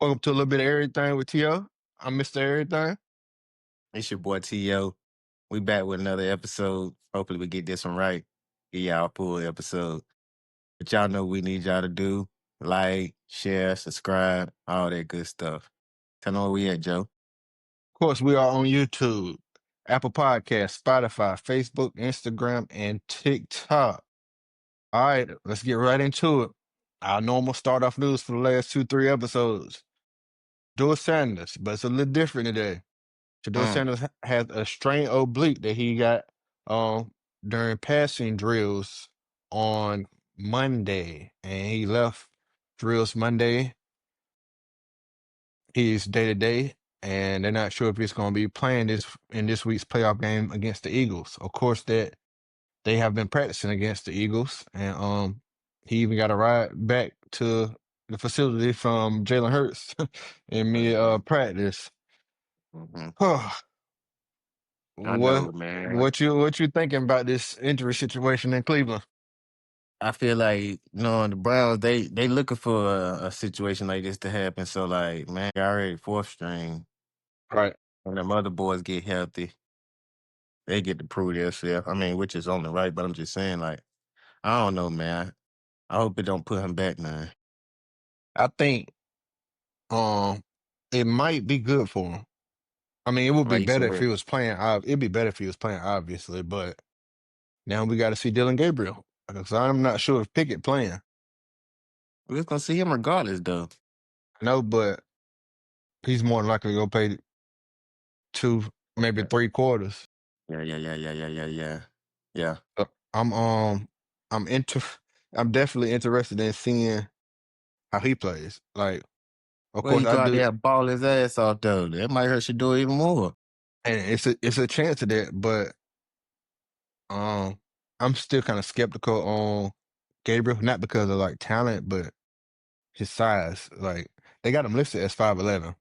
Welcome to a little bit of everything with T.O. I'm Mr. Everything. It's your boy T.O. We back with another episode. Hopefully we get this one right. Get y'all a full episode. But y'all know what we need y'all to do. Like, share, subscribe, all that good stuff. Tell them where we at, Joe. Of course, we are on YouTube, Apple Podcasts, Spotify, Facebook, Instagram, and TikTok. All right, let's get right into it. Our normal start off news for the last 2-3 episodes. Shedeur Sanders, but it's a little different today. Shedeur Mm. Sanders has a strained oblique that he got during passing drills on Monday, and he left drills Monday. He's day to day, and they're not sure if he's going to be playing in this week's playoff game against the Eagles. Of course, that they have been practicing against the Eagles, and he even got a ride back to the facility from Jalen Hurts in mid practice. Mhm. Huh. I know, What man. what you thinking about this injury situation in Cleveland? I feel like, the Browns, they looking for a situation like this to happen. So, like, man, already fourth string. Right. When them other boys get healthy, they get to prove themselves. I mean, which is only right, but I'm just saying, like, I don't know, man. I hope it don't put him back now. I think it might be good for him. I mean, it would be Like you better if said, he was playing. It'd be better if he was playing, obviously, but now we got to see Dylan Gabriel because I'm not sure if Pickett playing. we're just gonna see him regardless, though. No, but he's more than likely to go play 2, maybe Okay. 3 quarters. Yeah. Uh, I'm I'm into I'm definitely interested in seeing how he plays. Like, of Well, course, he I go out do, there and ball his ass off, though. That might hurt Shedeur even more. and it's a chance of that, but um, I'm still kind of skeptical on Gabriel, not because of like talent, but his size. Like, they got him listed as 5'11",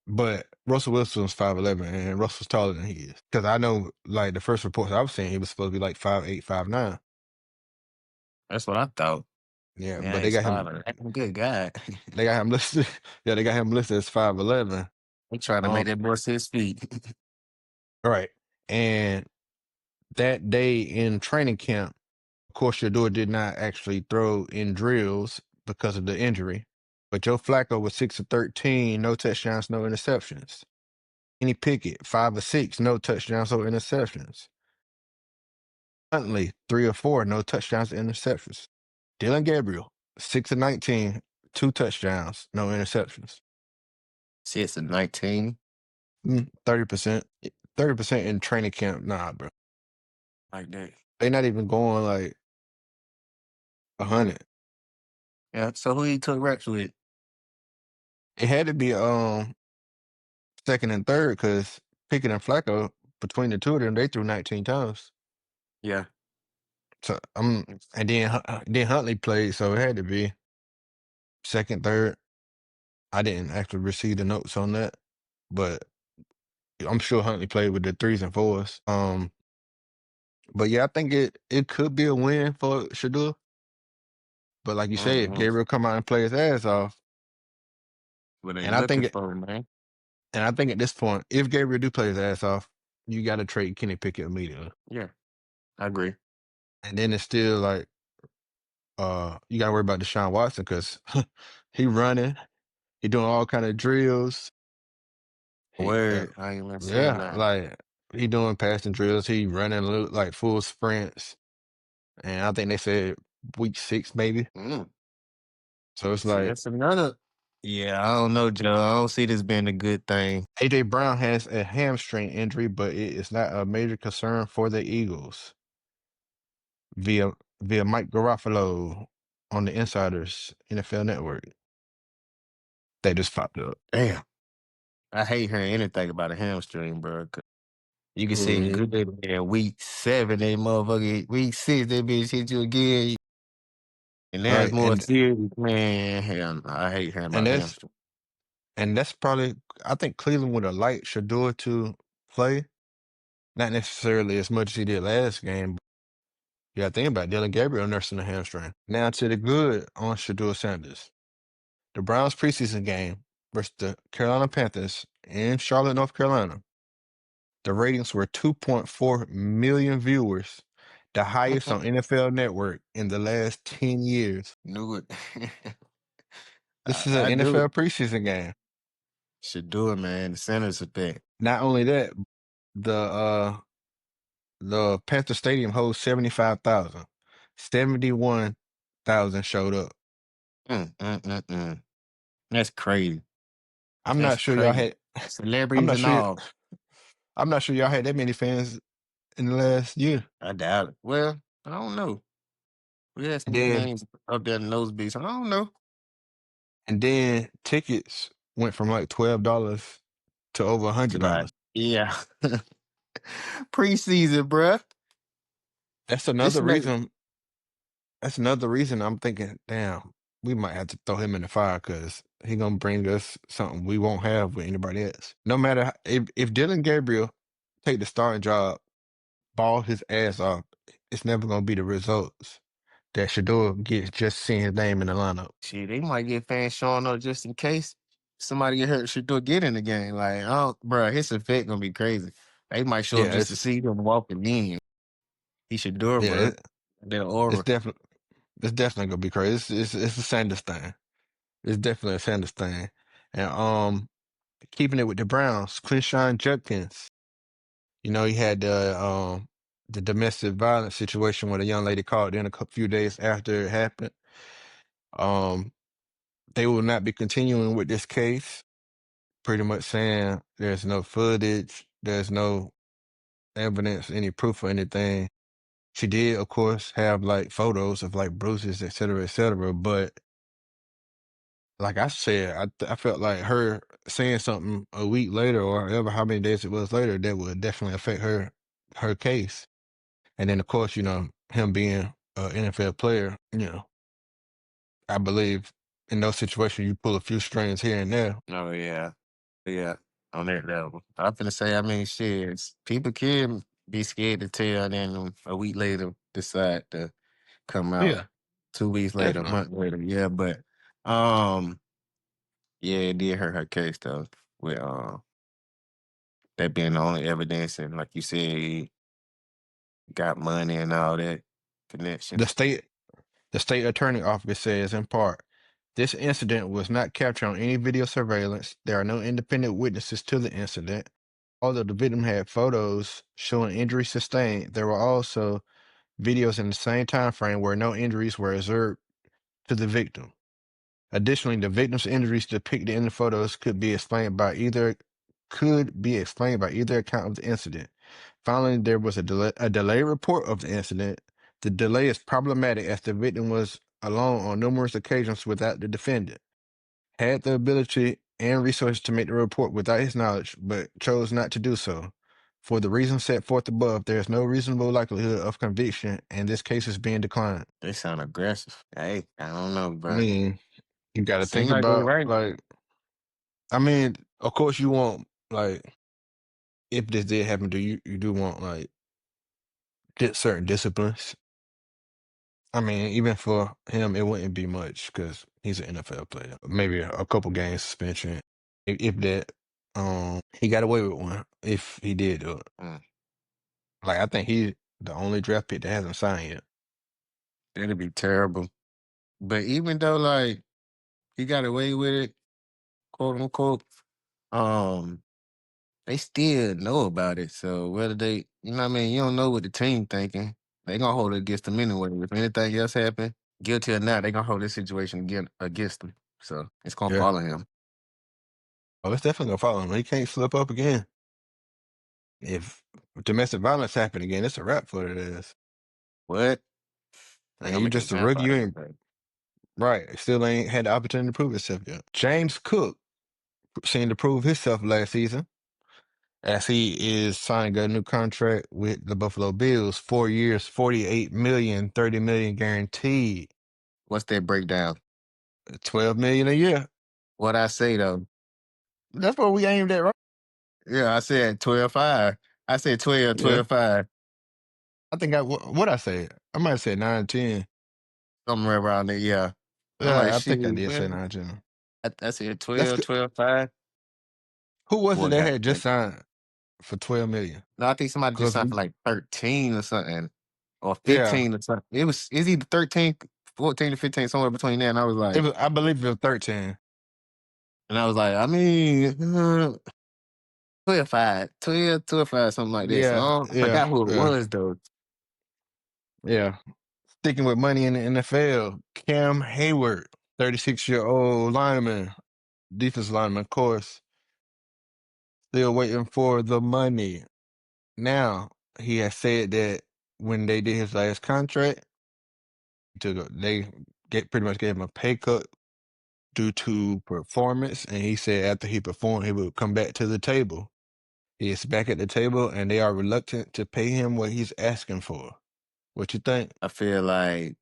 but Russell Wilson's 5'11", and Russell's taller than he is. Because I know, like, the first reports I was seeing, he was supposed to be like 5'8", 5'9". That's what I thought. Yeah, Yeah, but they he's got him. father. That's a good guy. They got him listed. Yeah, they got him listed as 5'11". He trying to Um, make that boy see his feet. right. And that day in training camp, of course, Shedeur did not actually throw in drills because of the injury. But Joe Flacco was 6 of 13, no touchdowns, no interceptions. Kenny Pickett, 5 of 6, no touchdowns, no interceptions. Huntley, 3 of 4, no touchdowns, interceptions. Dylan Gabriel, 6 of 19, 2 touchdowns, no interceptions. 6 and 19. 30%. 30% in training camp. Nah, bro. Like that. They not even going like 100. Yeah, so who he took reps with? It had to be second and third because Pickett and Flacco, between the two of them, they threw 19 times. Yeah. So and then Huntley played, so it had to be second, third. I didn't actually receive the notes on that, but I'm sure Huntley played with the 3s and 4s. But yeah, I think it could be a win for Shedeur. But like you said, if Mm-hmm. Gabriel come out and play his ass off, What they and I looking think for, man. at this point, if Gabriel do play his ass off, you got to trade Kenny Pickett immediately. Yeah, I agree. And then it's still like you got to worry about Deshaun Watson because he running, he doing all kind of drills. He, Word. I ain't even saying yeah, that. like he doing passing drills. He running like full sprints, and I think they said week 6 maybe. Mm. So it's See, like that's another. Yeah, I don't know, Joe. I don't see this being a good thing. AJ Brown has a hamstring injury, but it is not a major concern for the Eagles. Via Mike Garofalo on the Insiders NFL Network. They just popped up. Damn. I hate hearing anything about a hamstring, bro. 'Cause you can see Yeah. good in week 7, they motherfucker. Week 6, they bitch hit you again. And All that's right, more serious, man. Hell, no, I hate hearing and about that's hamstring. probably, I think Cleveland would have liked Shedeur to play, not necessarily as much as he did last game. But you got to think about Dylan Gabriel nursing a hamstring. Now to the good on Shedeur Sanders. The Browns preseason game versus the Carolina Panthers in Charlotte, North Carolina. The ratings were 2.4 million viewers, the highest on NFL Network in the last 10 years. Knew it. This is an I knew it. NFL preseason game. Shedeur, man. The center's a thing. Not only that, the uh the Panther Stadium holds 75,000. 71,000 showed up. Mm, mm, mm, mm. That's crazy. I'm That's not sure y'all crazy. had I'm Celebrities not and sure all. I'm not sure y'all had that many fans in the last year. I doubt it. Well, I don't know. We had And some then games up there in those beats. I don't know. and then tickets went from like $12 to over Like, $100. yeah. Preseason, bruh. That's This another make reason. That's another reason I'm thinking, damn, we might have to throw him in the fire because he gonna bring us something we won't have with anybody else. No matter if Dylan Gabriel take the starting job, ball his ass off, it's never gonna be the results that Shedeur gets just seeing his name in the lineup. shit, they might get fans showing up just in case somebody get hurt, should do get in the game. Like, oh, bro, his effect gonna be crazy. They might show up Yeah, just to see him walking in. He should do it, yeah, bro. That it's aura. definitely gonna be crazy. It's a Sanders thing. It's definitely a Sanders thing. And keeping it with the Browns, Clinshawn Judkins. You know, he had the domestic violence situation where the young lady called in a few days after it happened. Um, they will not be continuing with this case, pretty much saying there's no footage, there's no evidence, any proof or anything. She did, of course, have like photos of like bruises, et cetera. But like I said, I felt like her saying something a week later or however how many days it was later that would definitely affect her case. And then, of course, you know, him being an NFL player, you know, I believe in those situations, you pull a few strings here and there. Oh yeah, yeah. On that level, I'm finna say. I mean, shit. People can be scared to tell, and then a week later decide to come out. Yeah, 2 weeks later, a definitely. month later. Yeah, but um, yeah, it did hurt her case though. With that being the only evidence, and like you said, he got money and all that The connections. state, the state attorney office says, in part, this incident was not captured on any video surveillance. There are no independent witnesses to the incident. Although the victim had photos showing injuries sustained, there were also videos in the same time frame where no injuries were observed to the victim. Additionally, the victim's injuries depicted in the photos could be explained by either account of the incident. Finally, there was a delay report of the incident. The delay is problematic as the victim was alone on numerous occasions without the defendant, had the ability and resources to make the report without his knowledge, but chose not to do so. For the reasons set forth above, there is no reasonable likelihood of conviction, and this case is being declined. They sound aggressive. Hey, I don't know, I bro. mean, you got to Seem think like they about right. like I mean, of course, you want like if this did happen to you, you do want like certain disciplines. I mean, even for him, it wouldn't be much because he's an NFL player. Maybe a couple games suspension, if that. He got away with one if he did do it. Mm, Like I think he's the only draft pick that hasn't signed yet. that'd be terrible. But even though like he got away with it, quote unquote, um, they still know about it. So whether they, you know what I mean, you don't know what the team thinking. They gonna hold it against them anyway. If anything else happen, guilty or not, they gonna hold this situation against them. So it's gonna Yeah. follow him. Oh, it's definitely gonna follow him. He can't slip up again. If domestic violence happen again, it's a wrap for it is. What? They And gonna you make an just a example rookie, out you of ain't him. right. Still ain't had the opportunity to prove himself yet. James Cook seemed to prove himself last season as he is signing a new contract with the Buffalo Bills, 4 years, 48 million, 30 million guaranteed, What's that breakdown? 12 million a year. What I say though? That's what we aimed at, right? Yeah, I said 12-5. I said 12, Yeah. 12-5. I think what I said. I might have said 9, 10. Somewhere around there, yeah. I'm like, Yeah, I shit, think I did say man. 9, 10. That's it. That's 12, good. 12, 5. Who was it Boy that got had just signed for 12 million? no, I think somebody just Because signed for like 13 or something. Or yeah, 15 or something. It's either 13, 14 to 15, somewhere between there. And I was it like, was. I believe it was 13. I mean, 12, 5, 12, 12, 5, something like that. So Yeah, I yeah, forgot who it yeah, was though. yeah. Sticking with money in the NFL, Cam Hayward, 36-year-old lineman, defense lineman, of course, still waiting for the money. Now, he has said that when they did his last contract, pretty much gave him a pay cut due to performance, and he said after he performed, he would come back to the table. He is back at the table, and they are reluctant to pay him what he's asking for. What you think? I feel like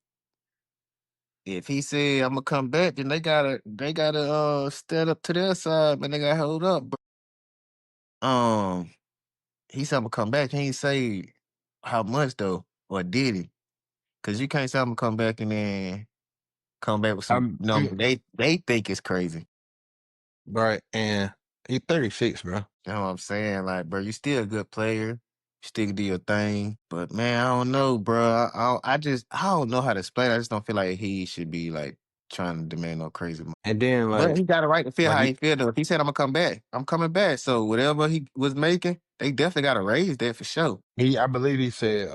if he said I'm gonna come back, then they gotta stand up to their side, man. They gotta hold up. He said I'm gonna come back. He ain't say how much though, or did he? Because you can't say I'm gonna come back and then come back with some I'm number they think is crazy. right, and he's 36, bro. You know what I'm saying? Like, bro, you still a good player. You still can do your thing. But man, I don't know, bro. I don't know how to explain it. I just don't feel like he should be like trying to demand no crazy money. And then But he got a right to feel like how you, he feel though. If he said I'm gonna come back, I'm coming back. So whatever he was making, they definitely gotta raise that for sure. I believe he said,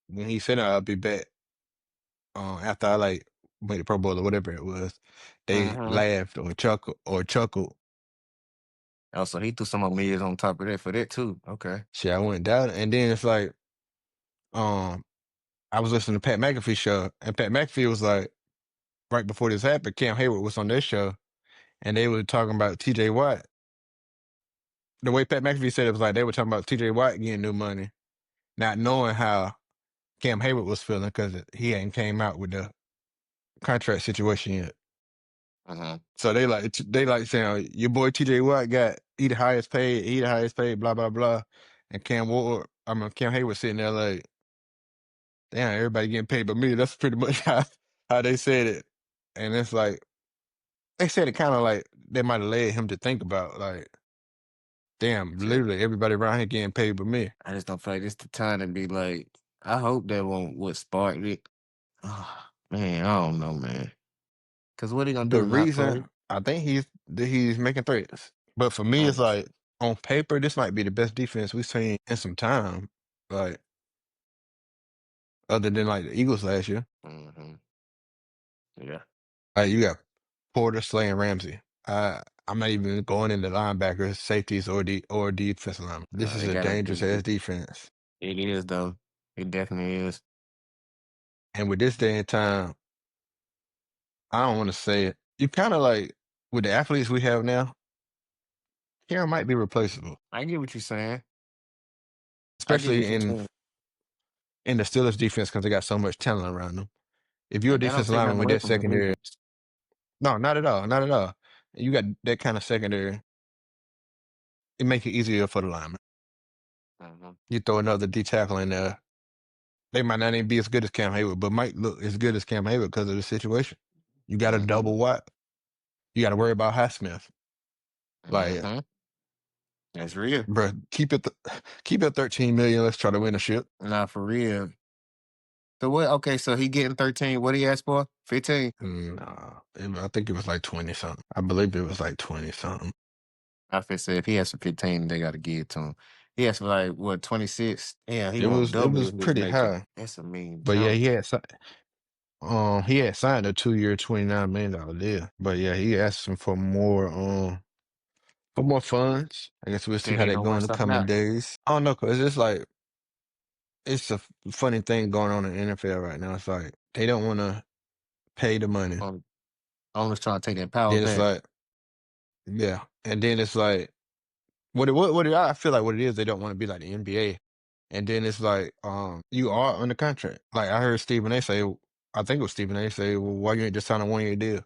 when he said I'll be back, after I like made the Pro Bowl or whatever it was, they Mm-hmm. laughed or chuckled. Also, he threw some more millions on top of that for that too. Okay. Shit, I went down, and then it's like, um, I was listening to Pat McAfee show, and Pat McAfee was like, right before this happened, Cam Hayward was on their show, and they were talking about T.J. Watt. The way Pat McAfee said it was like they were talking about T.J. Watt getting new money, not knowing how Cam Hayward was feeling because he hadn't came out with the contract situation yet. Uh-huh. So they like saying your boy T.J. Watt got he the highest paid, blah blah blah, and Cam Hayward sitting there like, damn, everybody getting paid but me. That's pretty much how they said it, and it's like they said it kind of like they might have led him to think about like, damn, Shit. literally everybody around here getting paid but me. I just don't feel like this the time to be like, I hope that won't what sparked it. Oh, man, I don't know, man. Cause what he gonna The do? Not play? reason I think he's making threats, but for me, it's Mm, like on paper, this might be the best defense we've seen in some time, like other than like the Eagles last year. mm-hmm. Yeah. Like you got Porter, Slay, and Ramsey. I'm not even going into linebackers, safeties, or defensive line. This is They a gotta dangerous ass defense, it is though. It definitely is. and with this day and time, I don't want to say it. You kind of like with the athletes we have now, Karen might be replaceable, I get what you're saying. I get what especially you're in saying. in the Steelers defense because they got so much talent around them. If you're a And that don't defensive take lineman nothing with away that from the secondary, defense. no, not at all, not at all. You got that kind of secondary, it make it easier for the lineman. Mm-hmm. You throw another D tackle in there, they might not even be as good as Cam Hayward, but might look as good as Cam Hayward because of the situation. You got a Mm-hmm. double Watt. You got to worry about Highsmith. Like, Mm-hmm. That's real. bro, keep it 13 million. Let's try to win a ship. Nah, for real. So what? Okay, so he getting 13. What he asked for? 15. Nah, I think it was like 20 something. I believe it was like 20 something. I feel say if he has for 15, they gotta give it to him. He has for like what 26? Yeah, he It want was it double was what he was pretty making. high, That's a mean but yeah, jump. he had signed a 2-year, $29 million deal. But yeah, he asked him for more funds. I guess we'll see Say how they that gonna go work in the something coming out. days. I don't know, cause it's like it's a funny thing going on in the NFL right now. It's like they don't want to pay the money. Owners trying to take that power Then it's back. like, yeah, and then it's like I feel like what it is. They don't want to be like the NBA. And then it's like, you are under contract. Like I heard Stephen A. say, I think it was Stephen A. say, well, why you ain't just sign a 1-year deal?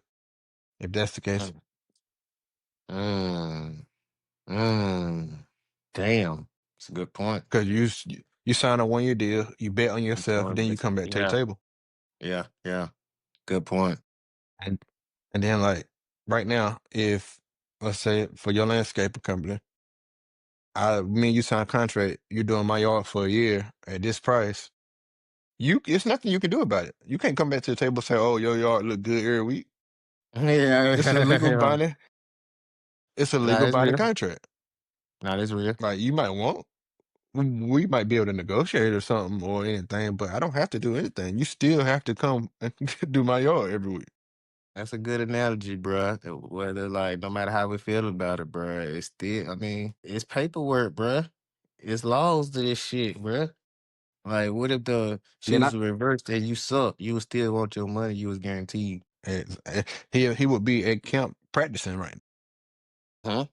If that's the case, Mm, mm, mm. Damn, it's a good point. because you sign a 1-year deal, you bet on I'm yourself, telling then you you. come back to the Yeah, table, yeah, yeah. Good point. and and then like right now, if let's say for your landscaping company, me and you sign a contract, you're doing my yard for a year at this price. It's nothing you can do about it. You can't come back to the table and say, "Oh, your yard look good every week." It's a legal Yeah. binding. It's a Nah, legal it's binding real. contract. Nah, it's real. Like you might want, we might be able to negotiate or something or anything, but I don't have to do anything. You still have to come and do my yard every week. That's a good analogy, bruh. Whether like no matter how we feel about it, bruh, it's still. I mean, it's paperwork, bruh. It's laws to this shit, bruh. Like, what if the Then shoes were reversed and you suck? You would still want your money. You was guaranteed. he would be at camp practicing right Huh?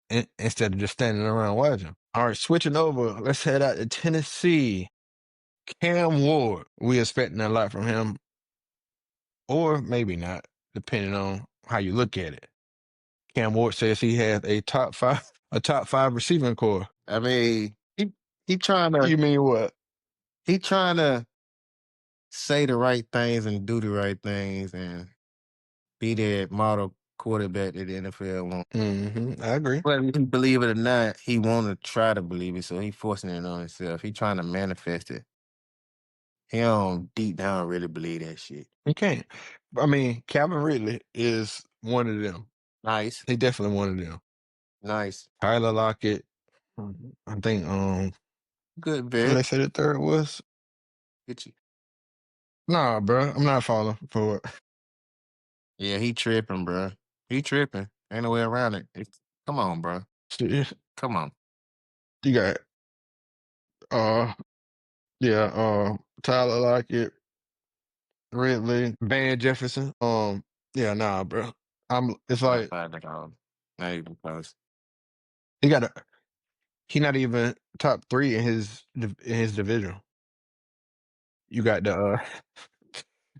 now, instead of just standing around watching. All right, switching over. Let's head out to Tennessee. Cam Ward. We expecting a lot from him, or maybe not, depending on how you look at it. Cam Ward says he has a top five receiving core. I mean, he trying to You mean what? he trying to say the right things and do the right things and be that model quarterback that the NFL wants. I agree. Whether he believe it or not, he want to try to believe it, so he forcing it on himself. He trying to manifest it. He don't deep down really believe that shit. You can't. I mean, Calvin Ridley is one of them. Nice, He definitely one of them. nice, Tyler Lockett. I think good who vet. they say the third was? Get you. Nah, bro. I'm not falling for it. Yeah, he tripping, bro. He tripping. Ain't no way around it. Come on, bro. Shit, Come on. you got uh yeah, Tyler Lockett, Ridley, Van Jefferson. Yeah, nah, bro. It's Top like five at all. Not even close. he got a he not even top three in his division. You got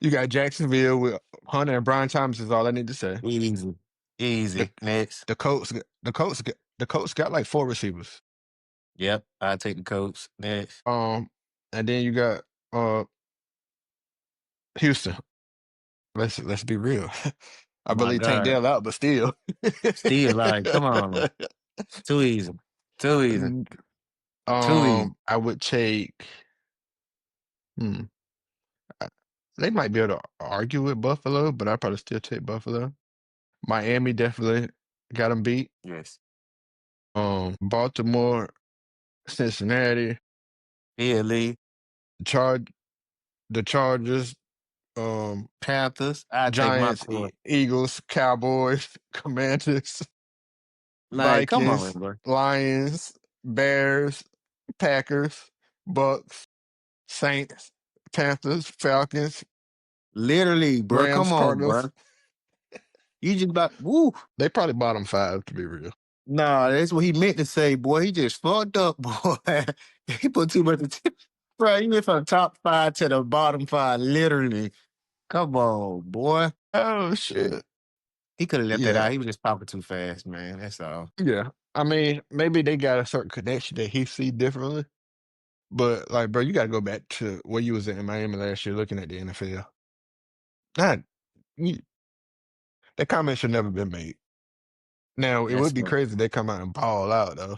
you got Jacksonville with Hunter and Brian Thomas is all I need to say. Easy, The easy. Next. the Colts got like four receivers. Yep, I take the Colts. Next. And then you got uh Houston. Let's be real. I My believe Tank God. Dell out, but still. Still, like, come on. Too easy. Too easy. Too easy. I would take. Hmm, I- they might be able to argue with Buffalo, but I'd probably still take Buffalo. Miami definitely got them beat. Yes. Baltimore, Cincinnati, Philly, Charge the Chargers, um, Panthers. I take my Giants, core. Eagles, Cowboys, Commanders, Like, come on, Vikings, bro. Lions, Bears, Packers, Bucks, Saints, Panthers, Falcons, Literally, bro. Rams, Come on, Cardinals. bro. You just about woo. They probably bottom five to be real. Nah, that's what he meant to say, boy. He just fucked up, boy. He put too much attention. Bro, he went from top five to the bottom five, literally. Come on, boy. Oh shit. He could have left that Yeah. out. He was just talking too fast, man. That's all. Yeah. I mean, maybe they got a certain connection that he see differently. But like, bro, you gotta go back to where you was in Miami last year looking at the NFL. Not you, that comment should never been made. Now, it Yes, would be sir. crazy if they come out and ball out though.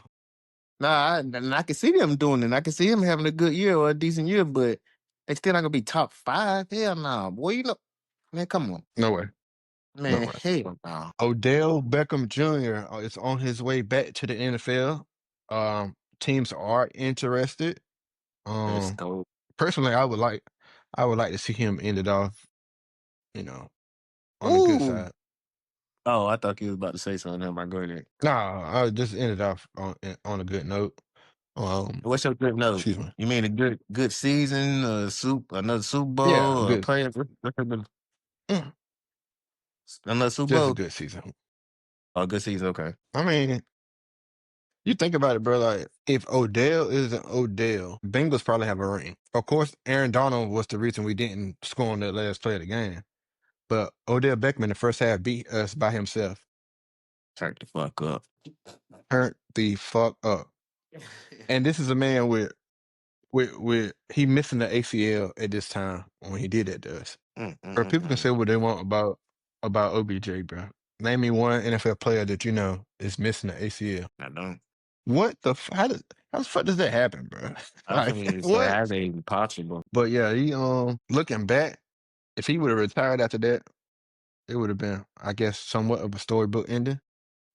And I can see them doing it. I can see him having a good year or a decent year, but they still not gonna be top five. Hell nah, boy. You know, man, come on. No way. No Man, way. hell no. Odell Beckham Jr. Is on his way back to the NFL. Teams are interested. Let's Um, go. Personally, I would like to see him end it off, you know, on the good Ooh. side. Oh, I thought you was about to say something. Never mind. Go ahead. Nah, I would just end it off on a good note. What's your good note? Excuse me. You mean a good season, another Super Yeah, Bowl, good. Mm, another Super just a Bowl? good season. Oh, good season. Okay. I mean, you think about it, bro. Like, if Odell isn't Odell, Bengals probably have a ring. Of course, Aaron Donald was the reason we didn't score on that last play of the game. But Odell Beckham in the first half beat us by himself. Turn the fuck up. Turned the fuck up. And this is a man with he missing the ACL at this time when he did that to us. Mm, mm, Bro, mm, people can mm. say what they want about OBJ, bro. Name me one NFL player that you know is missing the ACL. I don't. What the how the fuck does that happen, bro? I was Like gonna say, what? how's that even possible? But yeah, he looking back, if he would have retired after that, it would have been, I guess, somewhat of a storybook ending.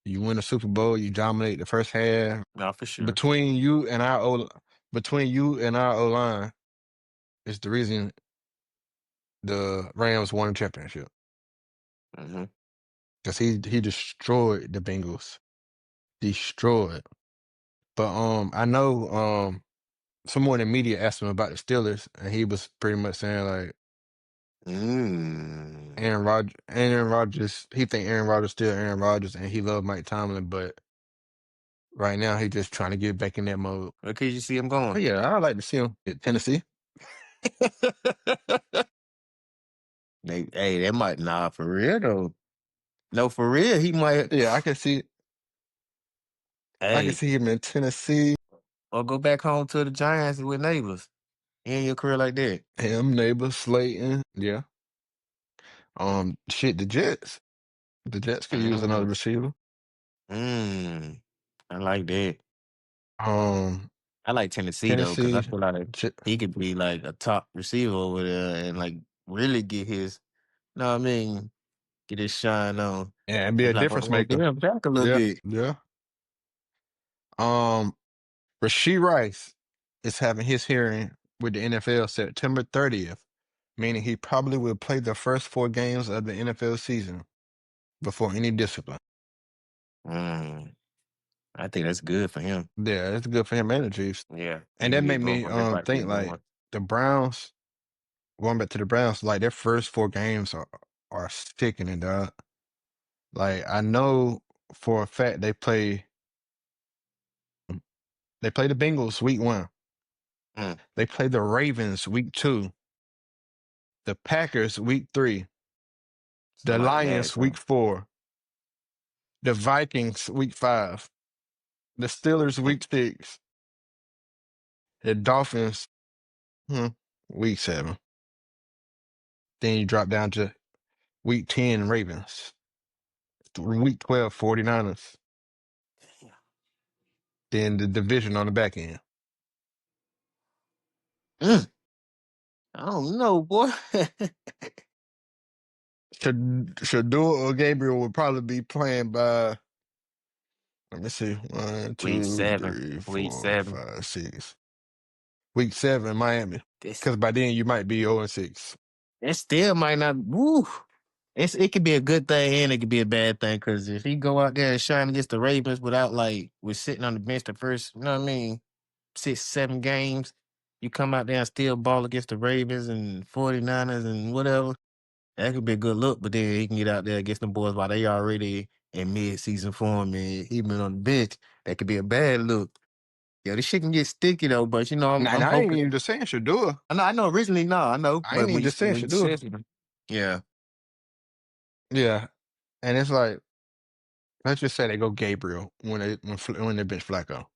You win a Super Bowl, you dominate the first half. No, for sure. Between you and our O line is the reason the Rams won the championship. Hmm. Because he destroyed the Bengals. Destroyed. But I know someone in the media asked him about the Steelers, and he was pretty much saying like Mm. Aaron Rodgers, he think Aaron Rodgers still Aaron Rodgers, and he loved Mike Tomlin, but right now he just trying to get back in that mode. Where could you see him But going? yeah, I'd like to see him at Tennessee. Hey, that might nah for real though. No, for real, he might. Yeah, I can Hey, see him in Tennessee. or go back home to the Giants with neighbors. In your career like that. Him, neighbor, Slayton. Yeah. Shit, the Jets. The Jets could use another Mm. receiver. Mm. I like that. Um, I like Tennessee though, because I Tennessee. feel like Jet, he could be like a top receiver over there and like really get his, know what I mean, get his shine on. yeah, and be It's a like, difference get maker. him back a little Yeah, bit. yeah. Um, Rasheed Rice is having his hearing with the NFL September 30th, meaning he probably will play the first 4 games of the NFL season before any discipline. Mm. I think that's good for him. Yeah, it's good for him and the Chiefs. Yeah, he And can that get made going. me That's like think get like going. the Browns, going back to the Browns, like their first 4 games are sickening, dog. Like I know for a fact they play the Bengals week 1. Mm. They play the Ravens week 2, the Packers week 3, the Somebody mad Lions at him. week 4, the Vikings week 5, the Steelers Mm. week 6, the Dolphins hmm, week 7. Then you drop down to week 10 Ravens, week 12 49ers. Then the division on the back end. Mm. I don't know, boy. Shedeur or Gabriel would probably be playing by, let me see, one, Week two, 7. three, Week four, 7. 5, 6. Week 7, Miami. This Because by then you might be 0-6. it still might not. Woo. It could be a good thing and it could be a bad thing because if he go out there and shine against the Ravens without like with sitting on the bench the first, you know what I mean, 6, 7 games, you come out there and still ball against the Ravens and 49ers and whatever. That could be a good look, but then he can get out there against them boys while they already in mid-season form and he been on the bench. That could be a bad look. Yeah, this shit can get sticky though, but you know, Now, I'm I ain't hoping. even just saying Shedeur. I know originally, no, I know, I but ain't even just saying when you Shedeur. said it, yeah, Yeah. And it's like, let's just say they go Gabriel when they bench Flacco.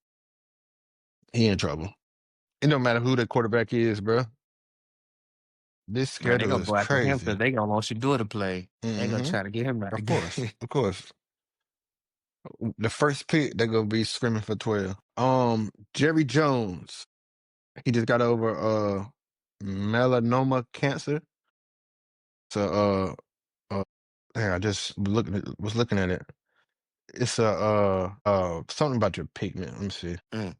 He in trouble. It don't matter who the quarterback is, bro. This man, they schedule gonna is go after him because crazy. they gonna want Shedeur to play. They gonna Hmm. try to get him out the Of game. course. Of course. The first pick, they're gonna be screaming for 12. Jerry Jones. He just got over melanoma cancer. So I just was looking at it. It's a something about your pigment. Let me see. Mm.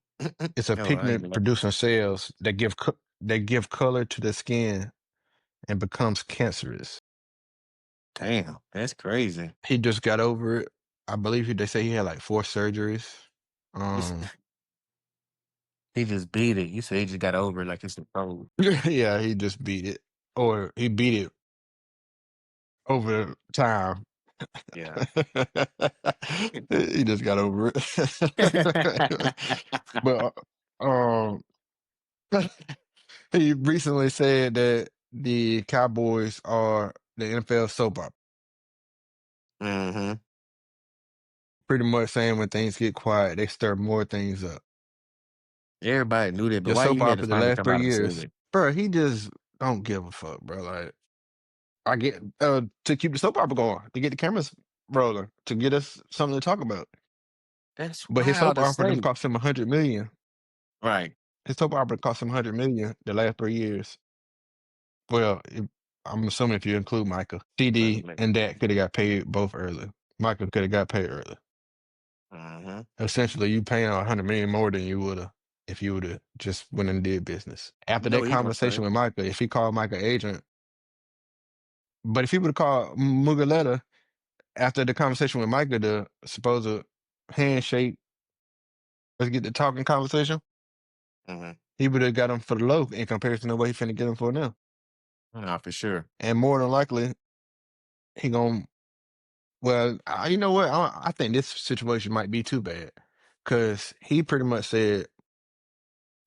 It's a Oh, I ain't pigment know. producing cells that give color to the skin and becomes cancerous. Damn, that's crazy. He just got over it. I believe they say he had like 4 surgeries. You s- Um, He just beat it. You say he just got over it like it's the cold. yeah, he just beat it, or he beat it over time. Yeah. He just got over it. But um, he recently said that the Cowboys are the NFL soap opera. Hmm. Pretty much saying when things get quiet, they stir more things up. Everybody knew that, but Your why soap you had to opera the finally last come three out and say years, that? bro. He just don't give a fuck, bro. Like I get to keep the soap opera going, to get the cameras. rolling to get us something to talk about. That's But his wild soap to opera done say. cost him $100 million. Right. His soap opera cost him $100 million the last 3 years. Well, I'm assuming if you include Micah, CD and that could have got paid both early. Micah could have got paid early. Mm-hmm. Essentially, you paying $100 million more than you would have if you would have just went and did business. After You know that what he gonna say. conversation with Micah, if he called Micah agent, but if he would have called Mugaleta after the conversation with Micah, the supposed handshake, let's get the talking conversation, Mm-hmm. he would have got him for the low in comparison to what he finna get him for now. Nah, for sure. And more than likely, he gonna. Well, you know what? I think this situation might be too bad because he pretty much said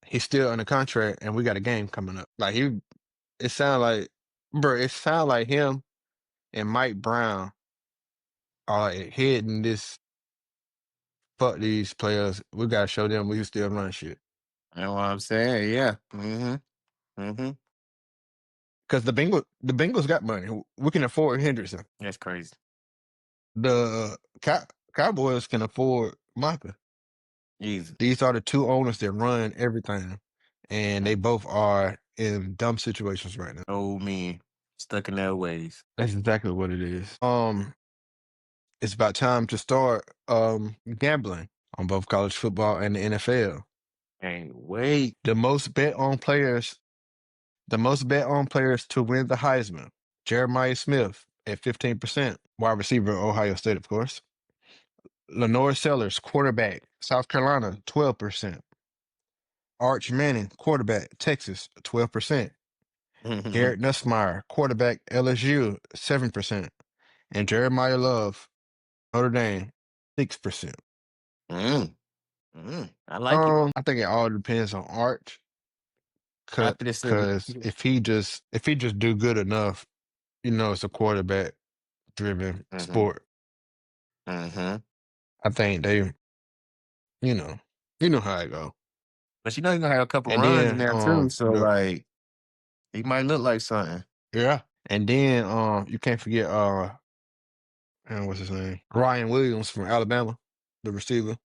he's still under contract and we got a game coming up. Like it sounded like, bro, it sounded like him and Mike Brown are like heading this. Fuck these players. We gotta show them we can still run shit. You know what I'm saying? Yeah. Mm-hmm. Mm-hmm. Because the Bengals got money. We can afford Henderson. That's crazy. The Cowboys can afford Micah. Easy. These are the two owners that run everything, and they both are in dumb situations right now. Old men stuck in their ways. That's exactly what it is. It's about time to start gambling on both college football and the NFL. Can't wait. The most bet on players to win the Heisman. Jeremiah Smith at 15%, wide receiver, Ohio State, of course. Lenore Sellers, quarterback, South Carolina, 12%. Arch Manning, quarterback, Texas, 12%. Garrett Nussmeier, quarterback, LSU, 7%. And Jeremiah Love, Notre Dame, 6%. I like it. I think it all depends on Arch. After this, Cause if he just do good enough, it's a quarterback driven sport. mm-hmm. I think they, you know, how it go. But you're gonna have a couple And runs in then, there too. So like, he might look like something. yeah, and then, you can't forget, what's his name? Ryan Williams from Alabama, the receiver.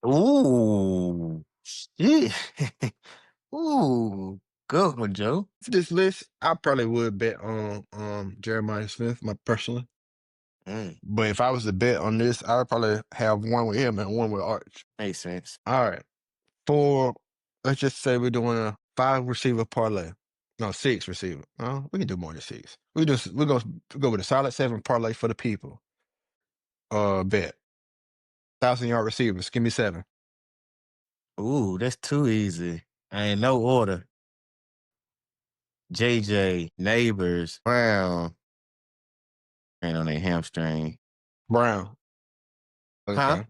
Ooh, shit. Ooh, good one, Joe. For this list, I probably would bet on Jeremiah Smith, personally. But if I was to bet on this, I would probably have one with him and one with Arch. Makes sense. All right. Let's just say we're doing a 5 receiver parlay. No, 6 receiver. We can do more than 6. We're gonna go with a solid 7 parlay for the people. Bet 1,000-yard receivers. Give me 7. Ooh, that's too easy. I ain't no order. JJ, Neighbors, Brown, ain't on their hamstring. Brown. Huh?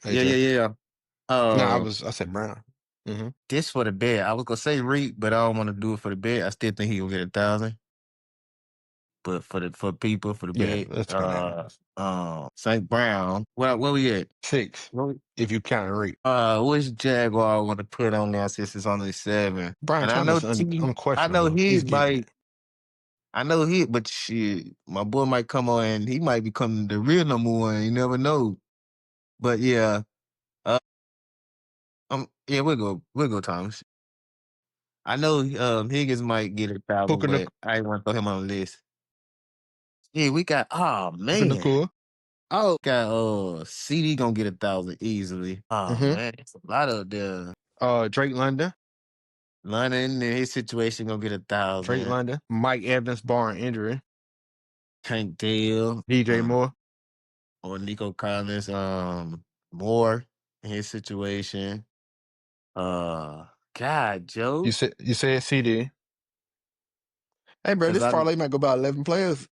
Okay. Yeah. No, I said Brown. Mm-hmm. This for the bet. I was gonna say Reed, but I don't want to do it for the bet. I still think he will get 1,000. But for the Yeah, bet, that's gonna happen. St. Brown. Where we at? 6, if you count Reed. Which Jaguar I want to put on there since it's only 7? Brian And I know Thomas I know unquestionable. he He's getting might. it. I know he, but shit, my boy might come on and he might become the real number one. You never know. But yeah, yeah, we'll go Thomas. I know Higgins might get 1,000, Puka but I ain't want to throw him on the list. Yeah, we got man. Nakua. Got CD gonna get 1,000 easily. Mm-hmm. Man, it's a lot of the Drake London. London in his situation gonna get Drake 1,000. London. Mike Evans barring injury. Tank Dale, DJ Moore. or Nico Collins, Moore in his situation. God, Joe. You said CD. Hey, bro, Cause this I parlay might go about 11 players.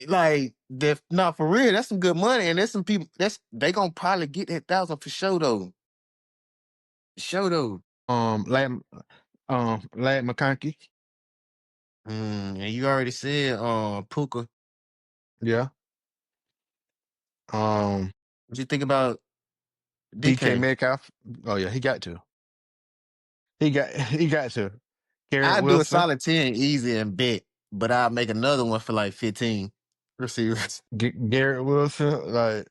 like not for real. That's some good money, and there's some people they gonna probably get that 1,000 for sure though. Lad McConkey. And you already said Puka. Yeah. What you think about DK DK? Metcalf. Oh yeah, he got to. He got to. Garrett I'll do a Wilson. solid 10 easy and bet, but I'll make another one for like 15. receivers Garrett Wilson, like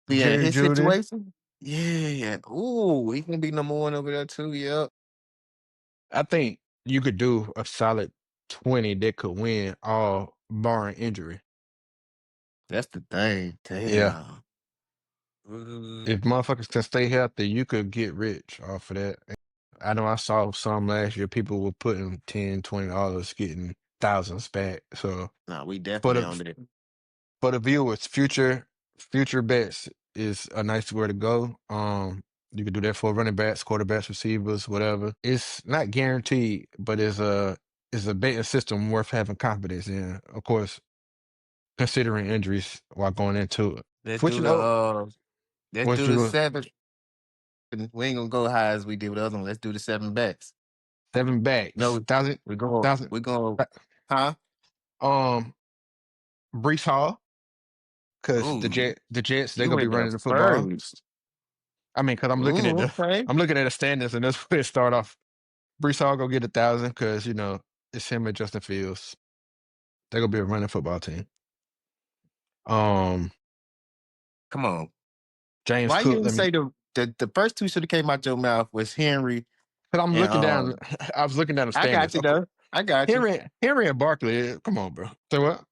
be in Jerry his Judy. situation. Yeah. Ooh, he can be number one over there too. Yep. I think you could do a solid 20 that could win all barring injury. That's the thing. Yeah. Damn. Uh, If motherfuckers can stay healthy, you could get rich off of that. I know I saw some last year, people were putting $10, $20, getting thousands back. So nah, we for definitely on the that. for the viewers, future bets is a nice way to go. You could do that for running backs, quarterbacks, receivers, whatever. It's not guaranteed, but it's a betting system worth having confidence in. Of course, considering injuries while going into it. Let's do Switching the up, let's what do you the go seven. We ain't gonna go high as we did with the other one. Let's do the seven backs. 7 backs, No, thousand, we're going thousand. we're going huh? Um, Brees Hall, because Ooh, the Jets they're you gonna be went there running the football. first. I mean, because Ooh, okay. I'm looking at the standings, and that's where it start off. Brees Hall go get 1,000 because it's him and Justin Fields. They're gonna be a running football team. Um, Come on. James Why you Cook. didn't say the first two should have came out your mouth was Henry Cause I'm and looking down. I was looking down the I got standings. you though. I got you. Henry and Barkley. Come on, bro. Say what?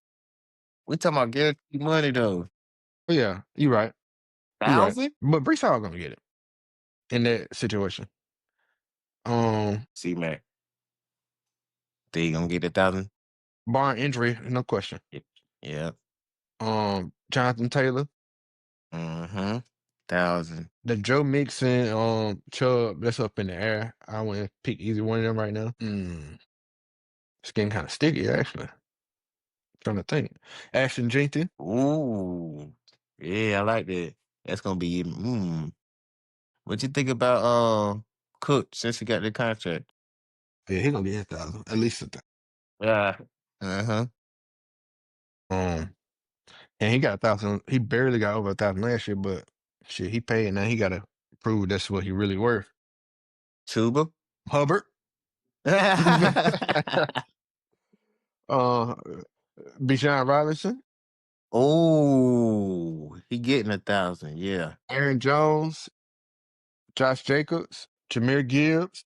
We talking about guaranteed money though. Oh yeah, you right. You right. 1,000? But Brees Hall gonna get it in that situation. Um, See Mac. They gonna get 1,000? barring injury, no question. Yeah. Jonathan Taylor, Mm-hmm. 1,000. the Joe Mixon, Chubb. That's up in the air. I want to pick either one of them right now. It's getting kind of sticky, actually. Trying to think. Ashton Jenkins. Ooh. Yeah, I like that. That's gonna be what you think about Cook since he got the contract? Yeah, he gonna get 1,000 at least. Yeah. Uh-huh. And he got 1,000. He barely got over 1,000 last year, but shit, he paid. Now he got to prove that's what he really worth. Tuba. Hubbard. uh, Bijan Robinson, Oh, he getting 1,000. Yeah. Aaron Jones, Josh Jacobs, Jameer Gibbs.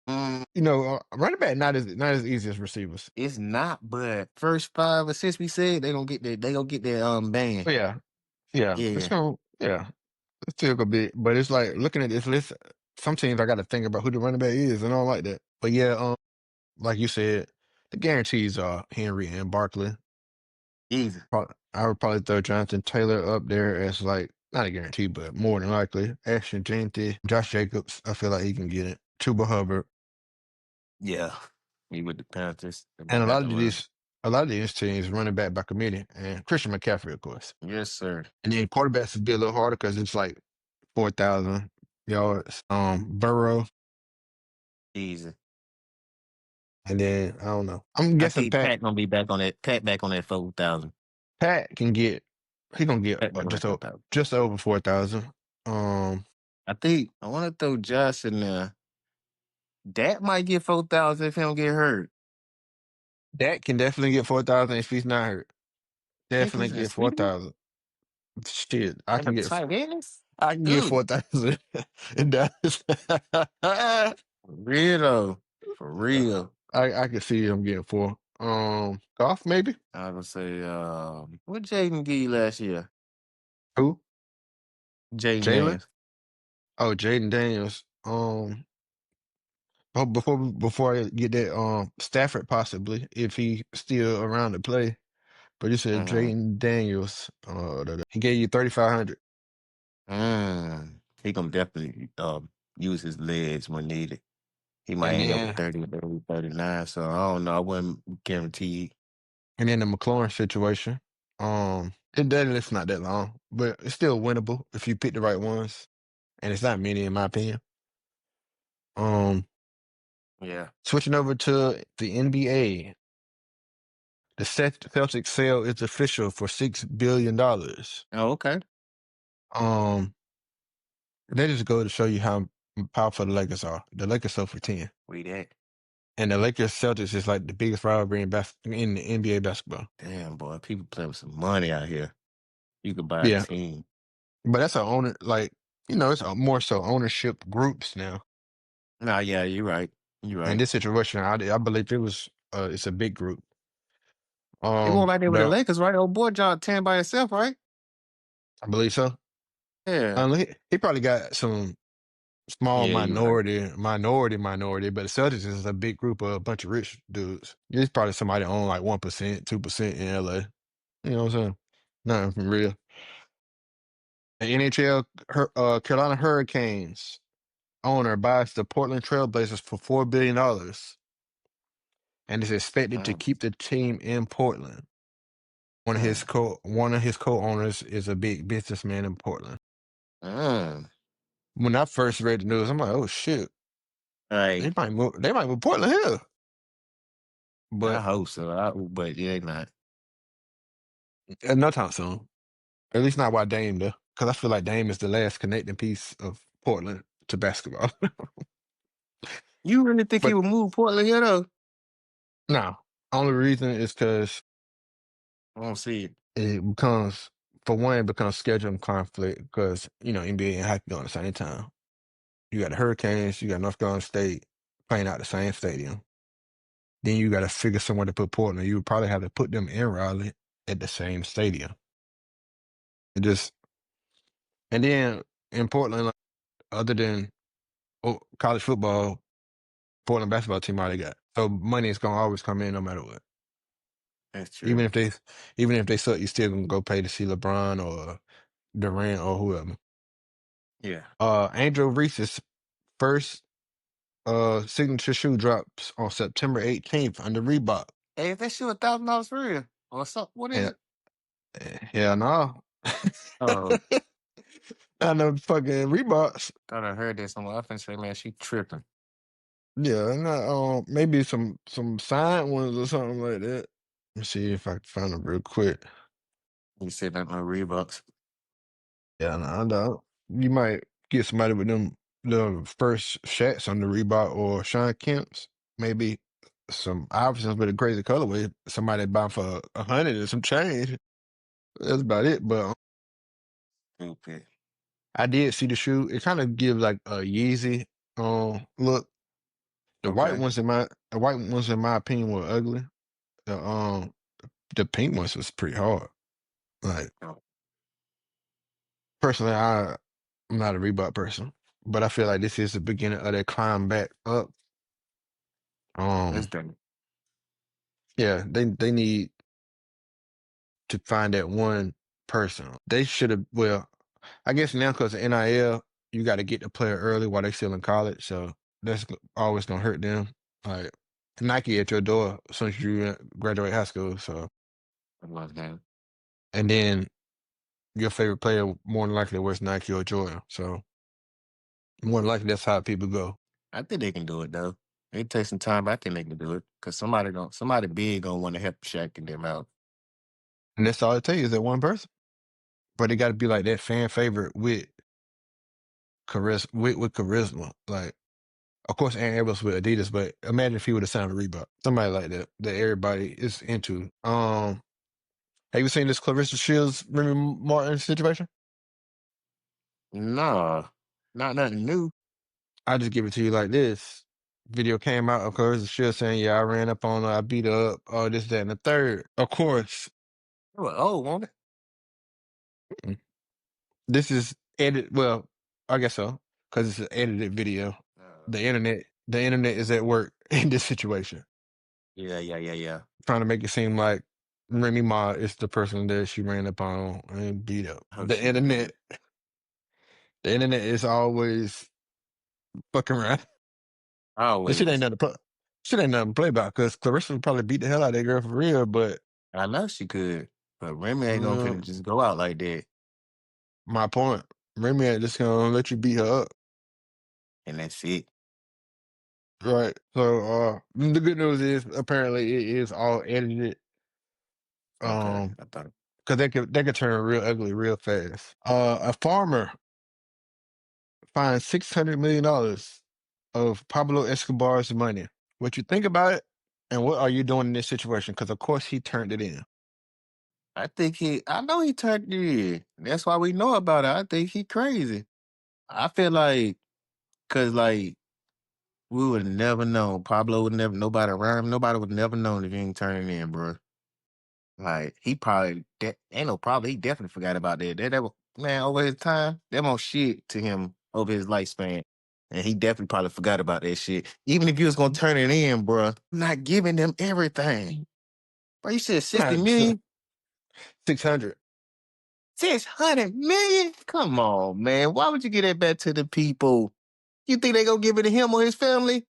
Mm, Running back not as easy as receivers. it's not, but first five assists we said they gonna get their band. But yeah, it's Yeah. gonna yeah, it's still gonna be. But it's like looking at this list. Some teams I got to think about who the running back is, and I don't like that. But yeah, like you said, the guarantees are Henry and Barkley. Easy. I would probably throw Jonathan Taylor up there as like not a guarantee, but more than likely. Ashton Jeanty, Josh Jacobs, I feel like he can get it. Chuba Hubbard, Yeah. He with the Panthers. The boy and got to run. a lot of these teams running back by committee, and Christian McCaffrey, of course. Yes, sir. And then quarterbacks would be a little harder because it's like 4,000 yards. Burrow, Easy. and then I don't know. I'm I guessing think Pat gonna be back on that. Pat back on that 4,000. Pat he gonna get Pat back on that 4,000. just over 4,000. Um, I want to throw Josh in there. That might get 4,000 if he don't get hurt. Dak can definitely get 4,000 if he's not hurt. Think Definitely he's in get Sweden? 4,000. Shit, And the tight ends? I can get Ooh, 4,000 in Dallas. for real though. For real. I can see him getting four. Golf maybe. I would say, what Jaden give you last year? Who? Jaden Jalen? Daniels. Oh, Jaden Daniels. Before I get that, Stafford possibly if he still around to play. But you said Mm-hmm. Jaden Daniels. He gave you 3,500. He gonna definitely use his legs when needed. He might And end up with then 30, 39. So I don't know. I wouldn't guarantee. the McLaurin situation. It's not that long, but it's still winnable if you pick the right ones. And it's not many in my opinion. Yeah. Switching over to the NBA. The Celtics sale is official for $6 billion. Oh, okay. Um, that just go to show you how powerful the Lakers are. The Lakers sold for 10. We that. And the Lakers-Celtics is like the biggest rivalry in the NBA basketball. Damn, boy, people playing with some money out here. You could buy a Yeah, team. but that's a owner like it's a more so ownership groups now. Nah, yeah, you're right. You're In right. this situation, I believe it's a big group. It won't like that with the The Lakers, right? Old boy John 10 by himself, right? I believe so. Yeah. He probably got some small Yeah, you're right. minority, but the Celtics is a big group of a bunch of rich dudes. It's probably somebody own like 1%, 2% in LA. You know what I'm saying? Nothing from real. The NHL Carolina Hurricanes owner buys the Portland Trailblazers for $4 billion and is expected to Mm. keep the team in Portland. Mm. One of his co-owners is a big businessman in Portland. Mm. When I first read the news, I'm like, oh shit, Right. they might move Portland here. I But hope so. But yeah, not. no time soon. At least not while Dame though. Because I feel like Dame is the last connecting piece of Portland to basketball. You really think he But would move Portland here though? no, only reason is because I don't see it. it becomes, for one, it becomes scheduling conflict because, NBA and hockey go on the same time. You got the Hurricanes, you got North Carolina State playing out the same stadium. Then you got to figure somewhere to put Portland. You would probably have to put them in Raleigh at the same stadium. It just, and then in Portland, like, other than college football, Portland basketball team already got. So money is gonna always come in no matter what. That's true. Even if they suck, you still gonna go pay to see LeBron or Durant or whoever. Yeah. Angel Reese's first signature shoe drops on September 18th under Reebok. Hey, is that shit $1,000 for real? Or something? What is Yeah, it? yeah, no. Oh, I know fucking Reeboks. thought I heard that somewhere. I finna say, man, she tripping. Yeah, not maybe some signed ones or something like that. Let me see if I can find them real quick. You said that no Reeboks. Yeah, no, I doubt. You might get somebody with them the first shots on the Reebok or Sean Kemp's. Maybe some options with a crazy colorway. Somebody buy for 100 and some change. That's about it. But Stupid. I did see the shoe. It kind of gives like a Yeezy look. Okay. The white ones in my opinion were ugly. The pink ones was pretty hard. Like Oh, personally, I'm not a Reebok person, but I feel like this is the beginning of their climb back up. that's Um, done. yeah, they need to find that one person. They should have. Well, I guess now because of NIL, you got to get the player early while they still in college, so that's always gonna hurt them. Like Nike at your door as soon as you graduate high school. So I love that. and then your favorite player more than likely wears Nike or Jordan. So more than likely that's how people go. I think they can do it though. It takes some time, but I think they can do it. Cause somebody big gonna want to help Shaq and them out. And that's all it takes is that one person. But it got to be like that fan favorite with charisma. Like, of course, Aaron Edwards with Adidas, but imagine if he would have signed a Reebok. Somebody like that everybody is into. Have you seen this Clarissa Shields, Remy Martin situation? Nah, not nothing new. I just give it to you like this. Video came out of Clarissa Shields saying, "Yeah, I ran up on her, I beat her up, all this, that, and the third." Of course, Well, oh, won't it? this is edit. Well, I guess so because it's an edited video. Uh, The internet is at work in this situation, yeah, yeah, yeah, yeah. trying to make it seem like Remy Ma is the person that she ran up on and beat up. Oh, she did. The internet is always fucking around. This shit ain't Always. nothing to play. Shit ain't nothing to play about because Clarissa would probably beat the hell out of that girl for real. But I know she could, but Remy ain't gonna uh, finna just go out like that. my point, Remy ain't just gonna let you beat her up, And that's it. right? So the good news is apparently it is all edited. Okay. Um, I thought because they could turn real ugly real fast. A farmer finds $600 million of Pablo Escobar's money. what you think about it, and what are you doing in this situation? Because of course he turned it in. I know he turned it in. That's why we know about it. I think he crazy. I feel like, cause like we would have never known. Pablo would never, nobody around him, nobody would never known if he ain't turning in, bro. Like he probably ain't no problem. He definitely forgot about that. Man, over his time, that won't shit to him over his lifespan. And he definitely probably forgot about that shit. Even if you was gonna turn it in, bro, not giving them everything. Bro, you said 60 Not so- million? 600. 600 million? Come on, man. Why would you give that back to the people? You think they gonna give it to him or his family?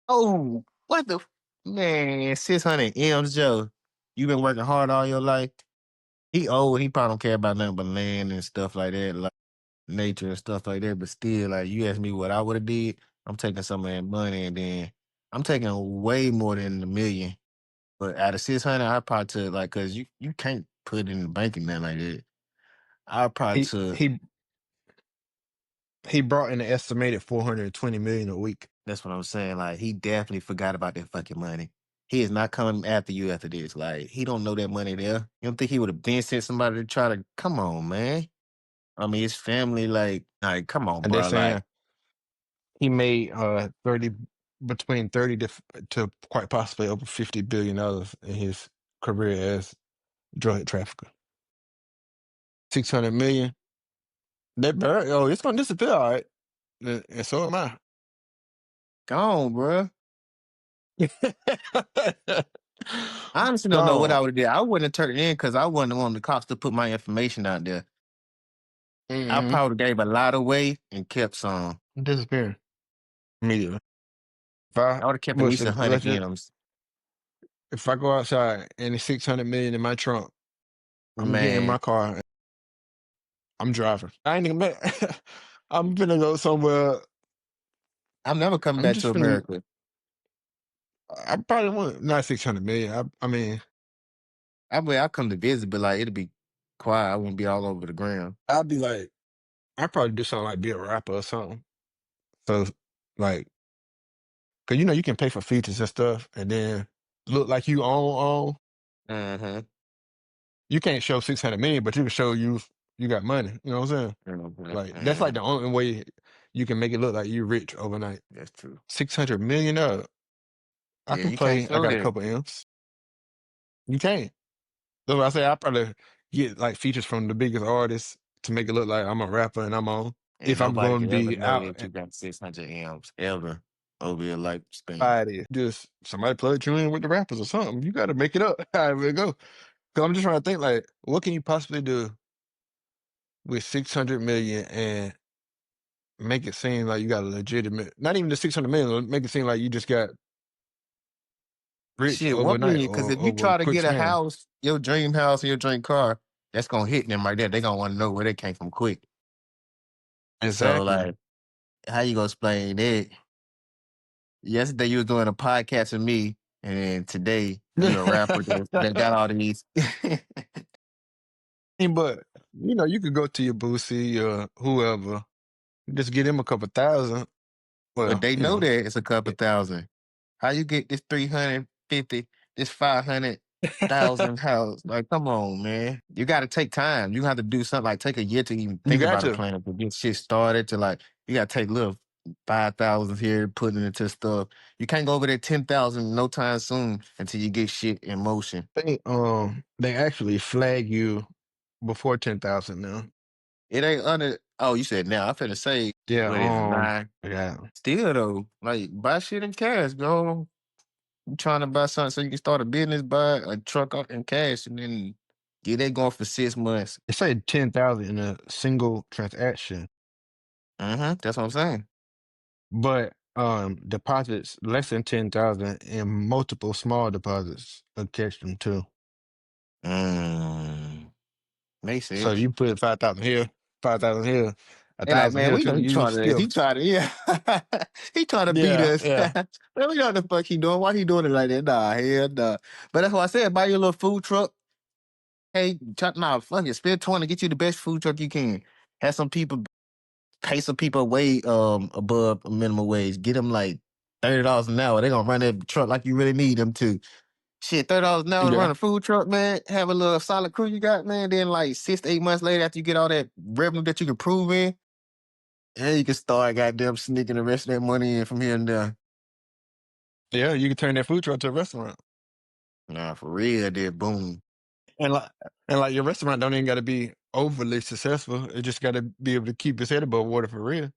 Oh, what the man, 600 M's, Joe. You been working hard all your life. He old. He probably don't care about nothing but land and stuff like that, like nature and stuff like that. But still, like you asked me what I would have did, I'm taking some of that money and then I'm taking way more than a million. But out of 600, I probably took like because you can't put it in the bank and nothing like that. I probably He took. he he brought in an estimated 420 million a week. That's what I'm saying. Like he definitely forgot about that fucking money. He is not coming after you after this. Like he don't know that money there. You don't think he would have been sent somebody to try to come on, man? I mean, his family, like, come on, And they're bro. Like, saying he made 30 between 30 to quite possibly over $50 billion in his career as drug trafficker. 600 million. It's gonna disappear, all right. And so am I. gone, bro. I honestly don't know what Gone. I would have did. I wouldn't have turned it in because I wouldn't want the cops to put my information out there. I Mm-hmm. probably gave a lot away and kept some. Disappearing immediately. If I I would have kept at was least to 100 legend, M's. if I go outside and it's 600 million in my trunk, I'm getting in Man, my car. And I'm driving. I ain't even met. I'm gonna go somewhere. I'm never coming I'm back just to finna. America. I probably want not 600 million. I mean, I come to visit, but like it'll be quiet. I won't be all over the ground. I'd be like, I'd probably do something like be a rapper or something. So, like, cause you can pay for features and stuff, and then look like you own. Uh-huh. You can't show 600 million, but you can show you got money. You know what I'm saying? Uh-huh. Like that's like Uh-huh. the only way you can make it look like you're rich overnight. That's true. 600 million. I Yeah, can you can't play. I show got a that. couple M's. You can't. That's what I say. I probably get like features from the biggest artists to make it look like I'm a rapper and I'm on. And If I'm nobody going to can ever be know out that you got 600 amps ever over your lifespan. society, just somebody plug you in with the rappers or something. You got to make it up. However it go. Because I'm just trying to think like, what can you possibly do with 600 million and make it seem like you got a legitimate, not even the 600 million, make it seem like you just got rich Shit, 1 overnight million. Because or if you over a try to quick get a span. house, your dream house or your dream car, that's gonna hit them right there. They gonna want to know where they came from quick. So Exactly. like, how you gonna explain that? Yesterday you was doing a podcast with me, and then today you a rapper that got all these. But you could go to your Boosie or whoever, just get him a couple thousand. But Well, they know that it's a couple it- thousand. How you get this 350, this 500,000 house? Like, come on, man. You got to take time. You have to do something like take a year to even you think got about a to. plan to get shit started. To like, you got to take little 5,000 here, putting it into stuff. You can't go over that 10,000 no time soon until you get shit in motion. They actually flag you before 10,000 now. It ain't under. Oh, you said now. I'm finna say Yeah, what is it, nine? yeah. Still though, like buy shit in cash, bro. You trying to buy something so you can start a business, buy a truck out in cash, and then get that going for 6 months. They say 10,000 in a single transaction, That's what I'm saying. but deposits less than 10,000 and multiple small deposits will catch them too. Mm, makes So sense. you put 5,000 here, 5,000 here, a They like, thousand man, here we know too. You he still, trying to, yeah. He trying to beat yeah, us. yeah. Man, we know what the fuck he doing. Why he doing it like that? Nah, hell nah. But that's why I said, buy your little food truck. Hey, nah, fuck it. Spend 20, get you the best food truck you can. Have some people, pay some people way above minimum wage. Get them like $30 an hour. They gonna run that truck like you really need them to. Shit, $30 an hour to run Yeah. a food truck, man. Have a little solid crew you got, man. Then like 6 to 8 months later, after you get all that revenue that you can prove in, and you can start goddamn sneaking the rest of that money in from here and there. Yeah, you can turn that food truck to a restaurant. Nah, for real, then boom. And like your restaurant don't even gotta be overly successful. It just gotta be able to keep its head above water for real.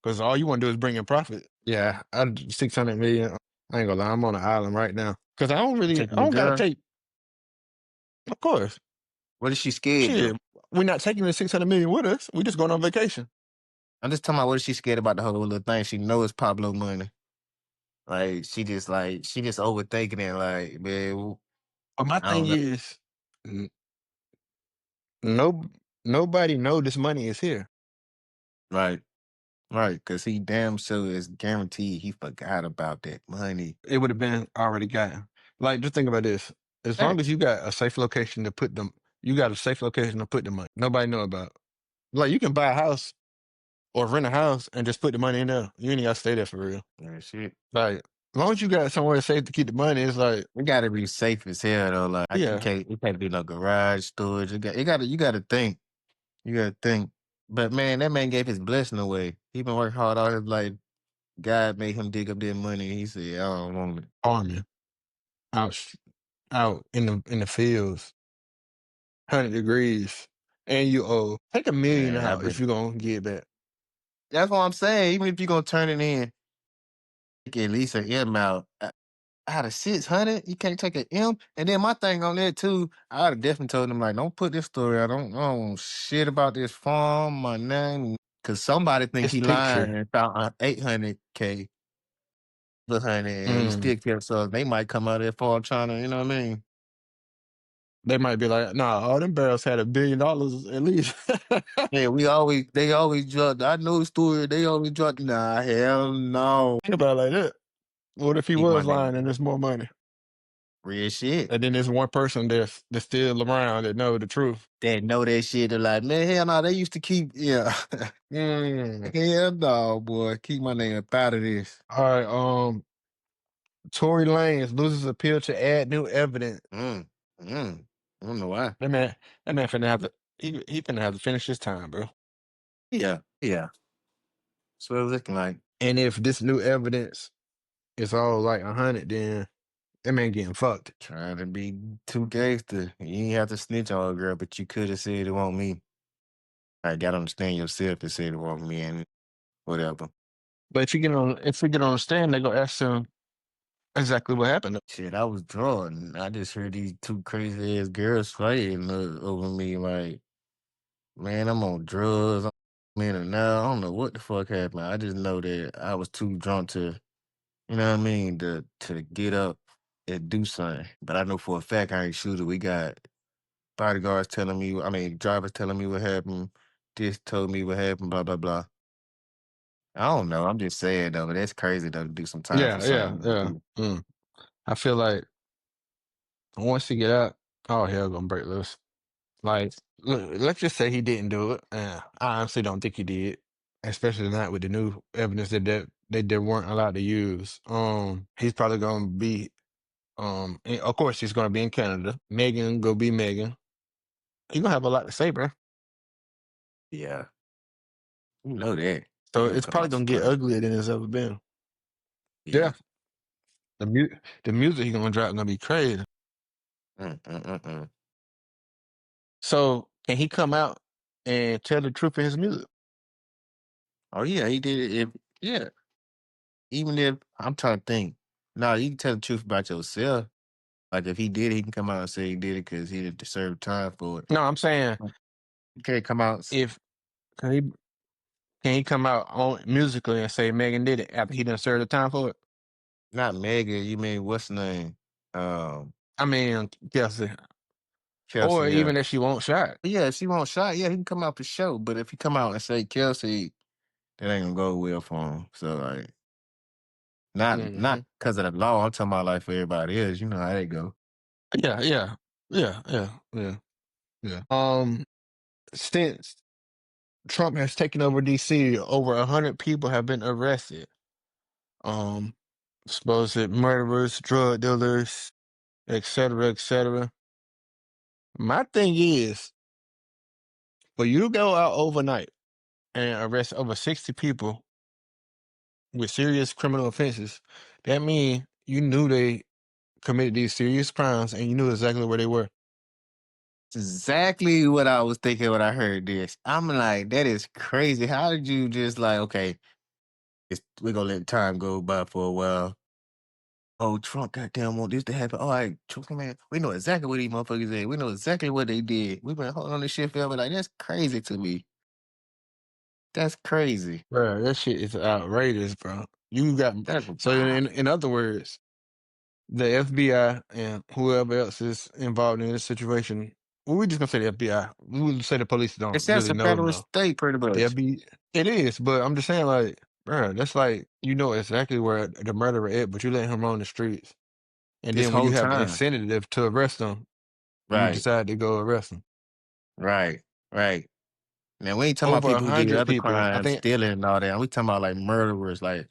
Because all you want to do is bring in profit. Yeah, I 600 million. I ain't gonna lie, I'm on an island right now. Cause You I taking your don't gotta girl? take. Of course, What is she scared shit, though? we're not taking the 600 million with us. We just going on vacation. I'm just talking about what is she scared about the whole little thing. She knows it's Pablo money. She just overthinking it. Like, man, But my I thing don't know. is, n- no, nobody know this money is here. Right, right. Because he damn sure is guaranteed he forgot about that money. It would have been already gotten. Like, just think about this. As long as Facts. you got a safe location to put them, you got a safe location to put the money. Nobody know about. Like, you can buy a house or rent a house and just put the money in there. You ain't gotta stay there for real. Yeah, shit. Like, as long as you got somewhere safe to keep the money, it's like, It gotta be safe as hell though. Like yeah, it can't be no garage storage. You gotta think. You gotta think. But man, that man gave his blessing away. He been working hard all his life. God made him dig up that money. He said, I don't want it. farming out, out in the fields, 100 degrees, and you owe take 1 million Man, I out bet. if you're gonna get back. That's what I'm saying. Even if you're gonna turn it in, take at least an M out. Out of 600, you can't take an M. And then my thing on that too, I'd have definitely told them like, don't put this story out. I don't want shit about this farm, my name, because somebody think It's he lying picture. and found 800K, 100, and he Mm. still kept. So they might come out of that farm trying to, you know what I mean? They might be like, nah, all them barrels had $1 billion at least. Yeah, they always drop. I know the story. They always drop. Nah, hell no. Think about it like that. What if he Keep my was name lying and there's more money? real shit. And then there's one person that's still around that know the truth. They know that shit. They're like, man, hell no. They used to keep, yeah. Mm. Hell no, boy. Keep my name up out of this. All right. Tory Lanez loses appeal to add new evidence. Mm, I don't know why. That man, that man finna have to. He finna have to finish his time, bro. Yeah, yeah. That's what it was looking like. And if this new evidence is all like 100, then that man getting fucked. Trying to be too gangster. You ain't have to snitch on a girl, but you could have said it won't me. I gotta understand yourself to say it won't me and whatever. But if he get on the stand, they gonna ask him exactly what happened. Shit, I was drunk. I just heard these two crazy ass girls fighting over me. Like, man, I'm on drugs. I'm in and out. I don't know what the fuck happened. I just know that I was too drunk to, you know what I mean, to get up and do something. But I know for a fact I ain't shooter. We got bodyguards telling me, I mean, drivers telling me what happened. This told me what happened, blah, blah, blah. I don't know. I'm just saying, though, but that's crazy, though, to do some time for Yeah, yeah, something. yeah. Mm. I feel like once he get out, all hell gonna break loose. Like, let's just say he didn't do it. I honestly don't think he did, especially not with the new evidence they weren't allowed to use. He's probably gonna be and of course he's gonna be in Canada. Megan go be Megan. He gonna have a lot to say, bro. Yeah, you know that. So You gonna it's come probably out gonna get swinging. uglier than it's ever been. Yeah. Yeah, the music he gonna drop gonna be crazy. Mm, mm, mm, mm. So can he come out and tell the truth in his music? Oh, yeah, he did it. Yeah, even if I'm trying to think. No, you can tell the truth about yourself. Like, if he did it, he can come out and say he did it because he didn't deserve time for it. No, I'm saying You can't come out. if can he can he come out on musically and say Megan did it after he done served the time for it? Not Mega, you mean what's the name? Um, I mean, Kelsey, Kelsey, or yeah. even if she won't shot. Yeah, if she won't shot, yeah, he can come out for show. But if he come out and say Kelsey, that ain't gonna go well for him. So like not Hmm. because of the law, I'm talking about like for everybody else, you know how they go. Yeah, yeah, yeah, yeah, yeah, yeah. Since Trump has taken over DC, over 100 people have been arrested. Um, supposed murderers, drug dealers, etc., etc. My thing is, for you to go out overnight and arrest over 60 people with serious criminal offenses, that means you knew they committed these serious crimes and you knew exactly where they were. Exactly what I was thinking when I heard this. I'm like, that is crazy. How did you just like, okay, we're gonna let time go by for a while. Oh, Trump goddamn want this to happen. All right, Trump, man, we know exactly what these motherfuckers did. We know exactly what they did. We've been holding on this shit forever. Like, that's crazy to me. That's crazy. Bro, that shit is outrageous, bro. You got That's so in other words, the FBI and whoever else is involved in this situation. Well, we just gonna say the FBI. We would say the police don't it's just really a know federal enough. state, pretty The much. FBI, it is, but I'm just saying, like, bro, that's like you know exactly where the murderer is, but you let him roam the streets, and This then when whole you have the time. incentive to arrest him, you Right, decide to go arrest him. right, right. Now we ain't talking about Over a people who did hundred other people, I crimes, think, stealing and all that. We talking about like murderers. Like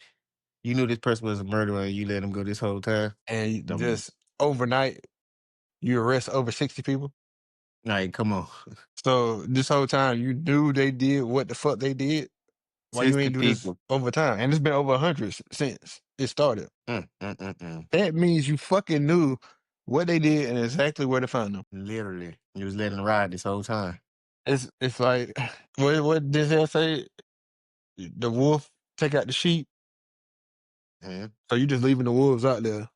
you knew this person was a murderer and you let him go this whole time. and Dumb. just overnight you arrest over 60 people. Like, come on. So this whole time you knew they did what the fuck they did. Why you 60 ain't do this people. over time? And it's been over 100 since it started. Mm. That means you fucking knew what they did and exactly where to find them. Literally. You was letting it ride this whole time. It's like what Denzel say? The wolf take out the sheep. Mhm. So you just leaving the wolves out there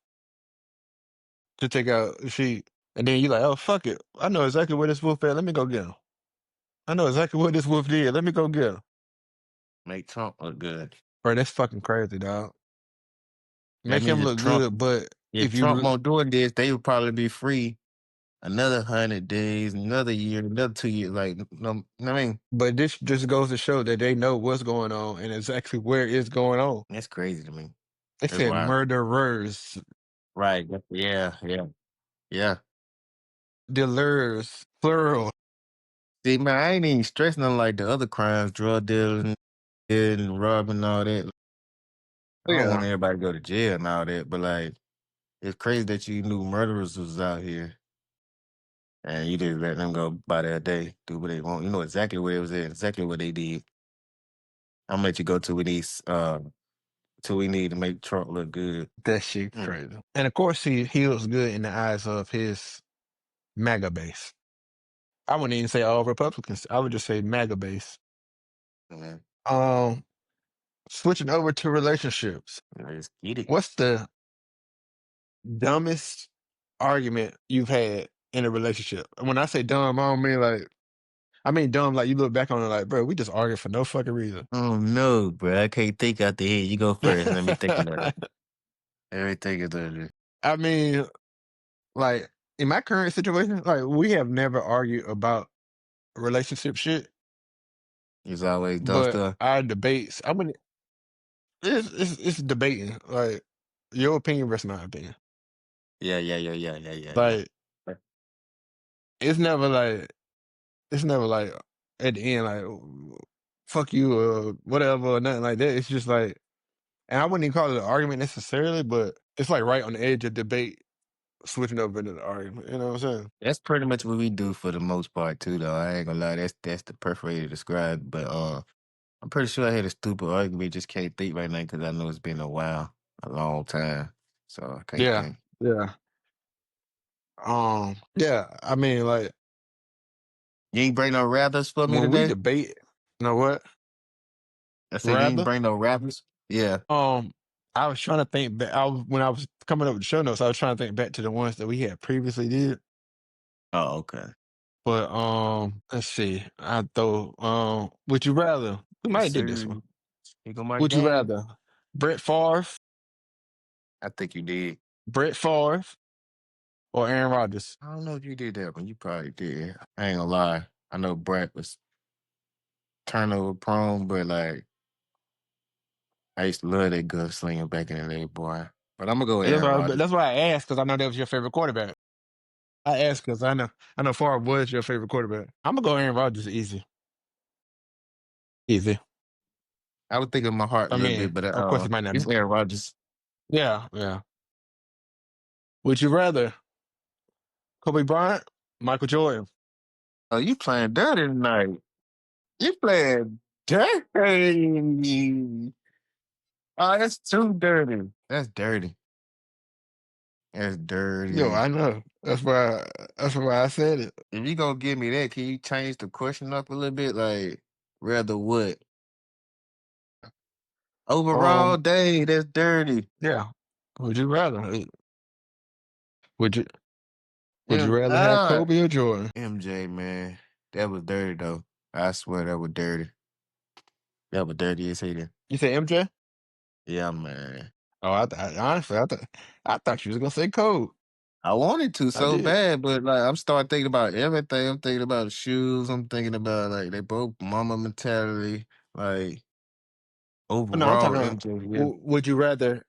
to take out the sheep. And then you like, oh fuck it. I know exactly where this wolf at. Let me go get him. I know exactly what this wolf did. Let me go get him. Make Trump look good. Bro, that's fucking crazy, dog. That Make means him look good, but if if Trump you won't doing this, they would probably be free another 100 days, another year, another 2 years. Like, no, I mean, but this just goes to show that they know what's going on and exactly where it's going on. that's crazy to me. They That's said wild. murderers, Right. Yeah. dealers, plural. See, man, I ain't even stressing on like the other crimes, drug dealing and robbing and all that. I don't want Yeah, everybody to go to jail and all that, but like, it's crazy that you knew murderers was out here and you just let them go by their day, do what they want. You know exactly where it was at, exactly what they did. I'm gonna let you go till we need to make Trump look good. that shit Mm, crazy. And of course, he looks good in the eyes of his MAGA base. I wouldn't even say all Republicans. I would just say MAGA base. man, Um, Switching over to relationships. let's get it. What's the dumbest argument you've had in a relationship? When I say dumb, I don't mean like I mean dumb like you look back on it like, bro, we just argued for no fucking reason. Oh no, bro, I can't think out the head. You go first. Let me think about it. Everything is under. I mean, like in my current situation, like we have never argued about relationship shit, It's always dumb but stuff. our debates, I mean, it's debating like your opinion versus my opinion. Yeah. Like it's never like it's never like at the end like fuck you or whatever or nothing like that. It's just like, and I wouldn't even call it an argument necessarily, but it's like right on the edge of debate, switching over into the argument. You know what I'm saying? That's pretty much what we do for the most part too, though. I ain't gonna lie, that's the perfect way to describe it. But I'm pretty sure I had a stupid argument, just can't think right now because I know it's been a while, a long time. So I can't Yeah, think. yeah. Yeah. I mean, like You ain't bring no rappers for me when we today? debate, you know what? I said you ain't Rather, bring no rappers? Yeah. um, I was trying to think back. When I was coming up with the show notes, I was trying to think back to the ones that we had previously did. Oh, okay. But let's see. I throw would you rather? We might Yes, have did this sir. one. You go my Would you game? rather Brett Favre, I think you did. Brett Favre, or Aaron Rodgers? I don't know if you did that, but you probably did. I ain't gonna lie. I know Brett was turnover prone, but like I used to love that good slinger back in the day, boy. But I'm gonna go with Aaron Rodgers. That's why I asked because I know that was your favorite quarterback. I asked because I know Favre was your favorite quarterback. I'm gonna go Aaron Rodgers easy, easy. I would think of my heart a I little mean, bit, but of course it might not. it's Aaron Rodgers. Yeah, yeah. Would you rather Kobe Bryant, Michael Jordan? Oh, you playing dirty tonight. You playing dirty. Oh, that's too dirty. That's dirty. That's Yo, dirty. I know. That's why I said it. If you gonna give me that, can you change the question up a little bit? Like, rather what? Overall, Um, dang, that's dirty. yeah. Would you rather? Would you would you Yeah, rather have Kobe or Jordan? MJ, man. That was dirty though. I swear that was dirty. That was dirty as hell. You say MJ? Yeah, man. Oh, honestly, I thought you was gonna say Kobe. I wanted to I so did. bad, but like I'm starting thinking about everything. I'm thinking about shoes. I'm thinking about like they both mama mentality. Like Oh, no, I'm overall, talking about. MJ. Yeah, Would you rather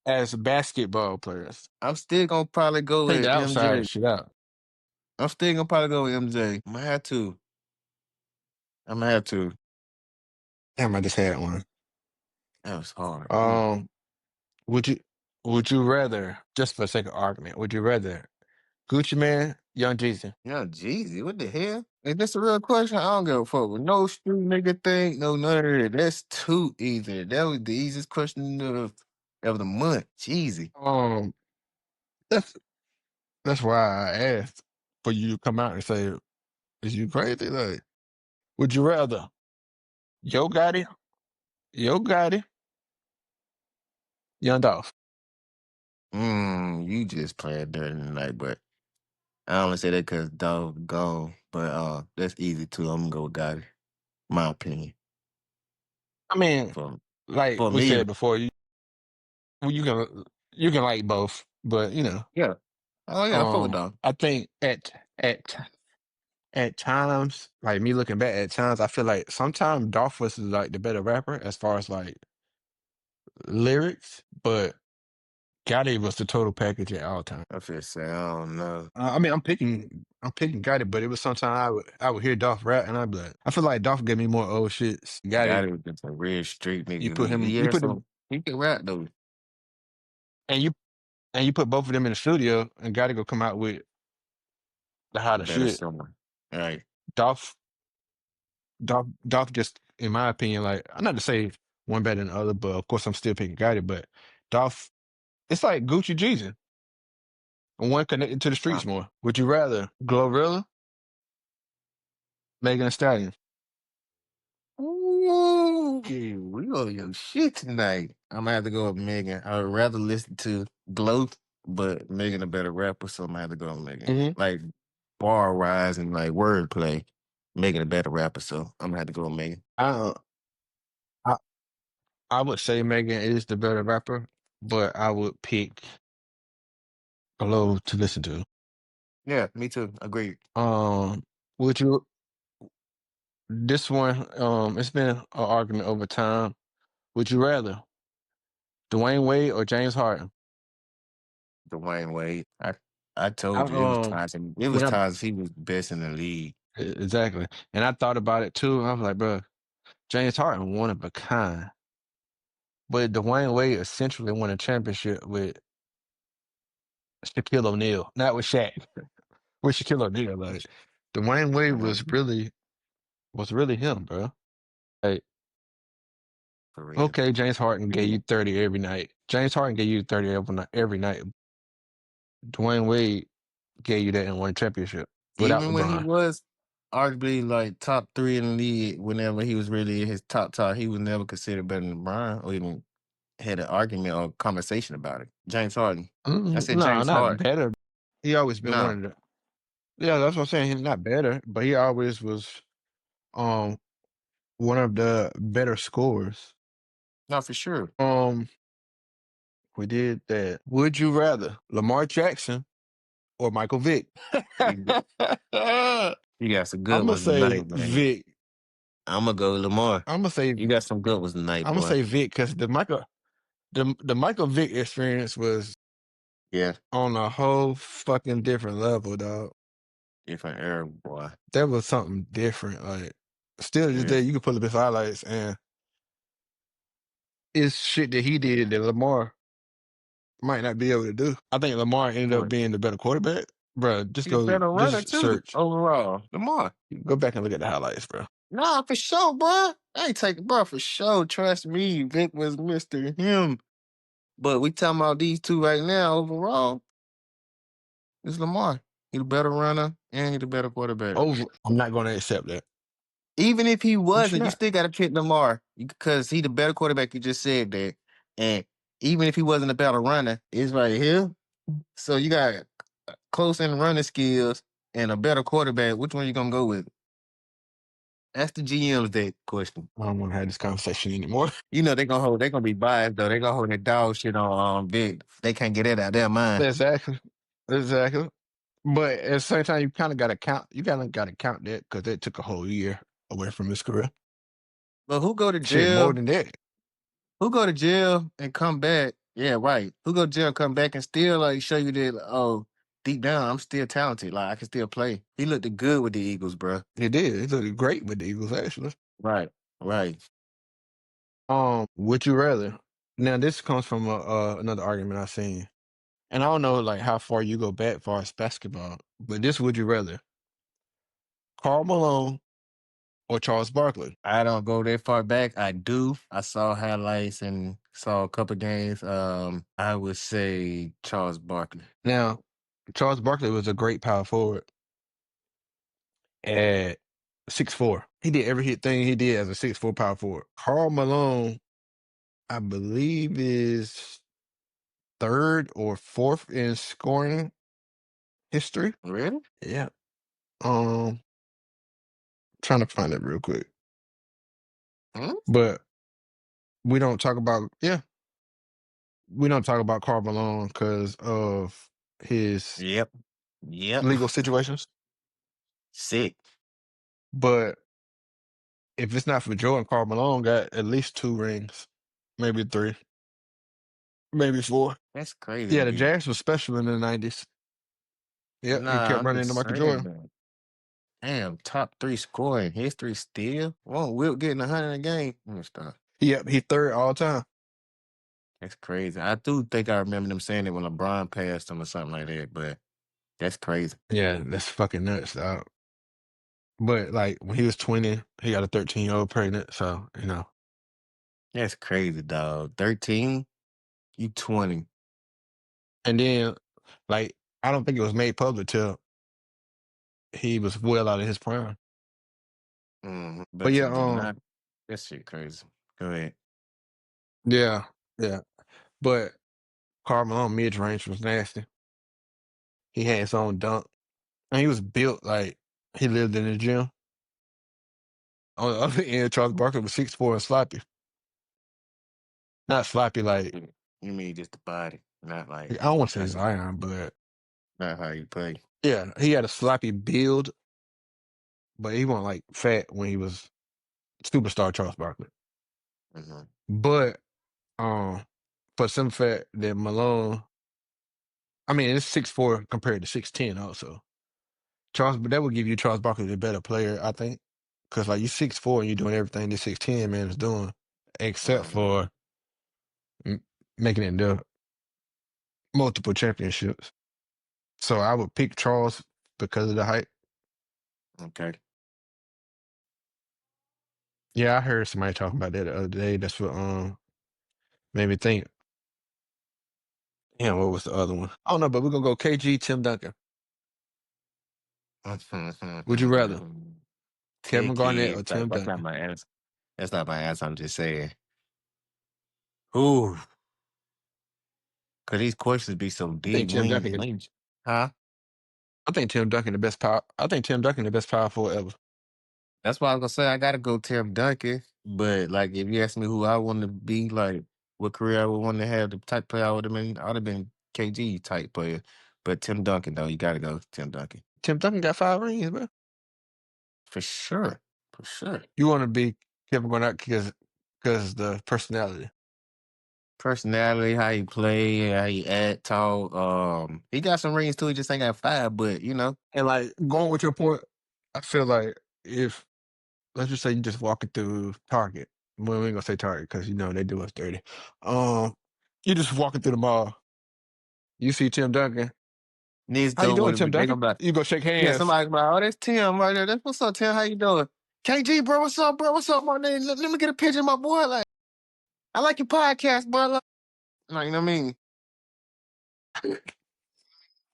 as basketball players? I'm still gonna probably go Take the with outside MJ. shit out. I'm still gonna probably go with MJ. I'm gonna have to. I'm gonna have to. Damn, I just had one. That was hard. Ooh. Um, would you would you rather, just for the sake of argument, would you rather Gucci Man, Young Jeezy? Yeah, Jeezy, what the hell? Is this a real question? I don't give a fuck with no street nigga thing, no none of that. That's too easy. That was the easiest question of the month. Jeezy. Um, that's that's why I asked for you to come out and say, "Is you crazy?" Like, would you rather Yo Gotti, Young Dolph? You just playing dirty tonight, but I only say that because dog gone. But that's easy too. I'm gonna go with Gotti. My opinion. I mean, For like for we me, said before, you can like both, but yeah. Oh yeah, I fuck with dog. I think at times, like me looking back at times, I feel like sometimes Dolph was like the better rapper as far as like lyrics, but Gotti was the total package at all times. I feel sad. I don't know. I mean, I'm picking Gotti, but it was sometimes I would hear Dolph rap and I'd be like, I feel like Dolph gave me more old shits. Gotti, Gotti was just a real street you nigga. put him, He you had put him, some. He can rap though. and you put both of them in the studio, and Gotti go come out with the hotter Better shit. someone. Right. Dolph, Dolph, just in my opinion, like I'm not to say one better than the other, but of course I'm still picking Gotti. But Dolph, it's like Gucci Jeezy, and one connected to the streets more. Would you rather Glorilla, Megan Thee Stallion? Ooh, we on your shit tonight. I'm gonna have to go with Megan. I would rather listen to Glow, but Megan a better rapper, so I'm gonna have to go with Megan. Hmm. Like bar wise and like wordplay, Megan a better rapper, so I'm gonna have to go with Megan. I, I I would say Megan is the better rapper, but I would pick Glow to listen to. Yeah, me too. Agreed. Would you this one? It's been an argument over time. Would you rather Dwayne Wade or James Harden? Dwayne Wade. I I told you it was times it was when I times he was best in the league. exactly, and I thought about it too. I was like, bro, James Harden one of a kind, but Dwayne Wade essentially won a championship with Shaquille O'Neal, not with Shaq, with Shaquille O'Neal. Like Dwayne Wade was really him, bro. Like, For real. okay, James Harden gave you 30 every night. James Harden gave you 30 every night. Dwayne Wade gave you that and won a championship without Even when he LeBron. was arguably like top three in the league, whenever he was really in his top, he was never considered better than LeBron or even had an argument or conversation about it. James Harden. I said No, James not Harden. better. He always been one No, of the. Yeah, that's what I'm saying. He's not better, but he always was um one of the better scorers. not for sure. Um, we did that. Would you rather Lamar Jackson or Michael Vick? You I'm you got some good gonna ones say tonight, man. Vick. I'm gonna go Lamar. I'm gonna say You got some good ones tonight, I'm gonna boy. say Vick because the Michael Vick experience was Yeah, on a whole fucking different level, dog. different era, boy. That was something different. Like still to this Yeah. day, you can pull up his highlights and it's shit that he did that Lamar. might not be able to do. I think Lamar ended up What? being the better quarterback. Bro, He the better runner just too search. overall. Lamar. Go back and look at the highlights, bro. Nah, for sure, bro. I ain't taking, bro, for sure. Trust me, Vick was Mr. Him. But we talking about these two right now. Overall, it's Lamar. He the better runner and he the better quarterback. Over, I'm not going to accept that. Even if he I'm just wasn't, you not. still got to pick Lamar because he the better quarterback. You just said that, and even if he wasn't a better runner, it's right here. So you got close in running skills and a better quarterback. Which one you gonna go with? Ask the GMs that question. I don't want to have this conversation anymore. You know they gonna be biased though. They gonna hold that dog shit on Vic. They can't get it out of their mind. Exactly. Exactly. But at the same time, you kind of got to count. You kind of got to count that because it took a whole year away from his career. But who go to Shit, more jail? than that. Who go to jail and come back? Yeah, right. Who go to jail and come back and still like show you that oh deep down I'm still talented. Like I can still play. He looked good with the Eagles, bro. He did. He looked great with the Eagles, actually. Right, right. Would you rather? Now, this comes from another argument I've seen, and I don't know like how far you go back far as basketball, but this would you rather? Karl Malone or Charles Barkley? I don't go that far back. I do. I saw highlights and saw a couple games. I would say Charles Barkley. Now, Charles Barkley was a great power forward at 6'4". He did everything he did as a 6'4" power forward. Karl Malone, I believe, is third or fourth in scoring history. Really? Yeah. Um, Trying to find it real quick. Hmm? But we don't talk about we don't talk about Karl Malone because of his Yep. Yep. legal situations. Sick. But if it's not for Jordan, Karl Malone got at least 2 rings, maybe 3, maybe 4. That's crazy to Yeah, the me. Jazz was special in the 90s. Yep, he Nah, kept I'm running just into Michael saying, Jordan. man. Damn, top three scoring history still. Won't Wilt getting 100 a game? Let me stop. Yep, he third all time. That's crazy. I do think I remember them saying it when LeBron passed him or something like that, but that's crazy. Yeah, that's fucking nuts, dog. But like when he was 20, he got a 13-year-old pregnant. So, That's crazy, dog. 13, you 20. and then like I don't think it was made public till he was well out of his prime. But But you yeah, did not. That shit crazy. Go ahead. yeah, yeah. But Karl Malone mid range was nasty. He had his own dunk. And he was built like he lived in the gym. On the other end, Charles Barkley was 6'4" and sloppy. Not sloppy like You mean just the body, not I like don't want to say that's Zion, but not how you play. yeah, he had a sloppy build, but he wasn't like fat when he was superstar Charles Barkley. hmm But for some fact that Malone, I mean, it's 6'4" compared to 6'10" also. But that would give you Charles Barkley the better player, I think. Because like you 6'4" and you're doing everything this 6'10" man is doing, except hmm for making it into multiple championships. So I would pick Charles because of the height. Okay. Yeah, I heard somebody talking about that the other day. That's what made me think. Yeah, what was the other one? I don't know, but we're gonna go KG, Tim Duncan. Would you rather Kevin Tech Garnett or kids. Tim That's not Duncan? my answer. That's not my answer. I'm just saying. Ooh, cause these questions be so I think deep. Tim Duncan. Huh? I think Tim Duncan the best power. I think Tim Duncan the best power forward ever. That's why I was gonna say I gotta go Tim Duncan. But like, if you ask me who I want to be, like, what career I would want to have, the type player I would have been, I'd have been KG type player. But Tim Duncan, though, you gotta go Tim Duncan Tim Duncan got 5 rings, bro. for sure, for sure. You want to be Kevin Garnett because the personality Personality, how he play, how he act, talk. He got some rings too. He just ain't got five. But and like going with your point. I feel like if let's just say you just walking through Target. Well, we ain't gonna say Target because they do us dirty. You just walking through the mall You see Tim Duncan. Niggas How you go doing, with Tim it. They Duncan? gonna be like, You go shake yeah, hands. somebody like, oh, that's Tim right there. That's what's up, Tim. How you doing? KG, bro, what's up, bro? What's up, my nigga? Let me get a picture of my boy. Like, I like your podcast, bro. Like, you know what I mean?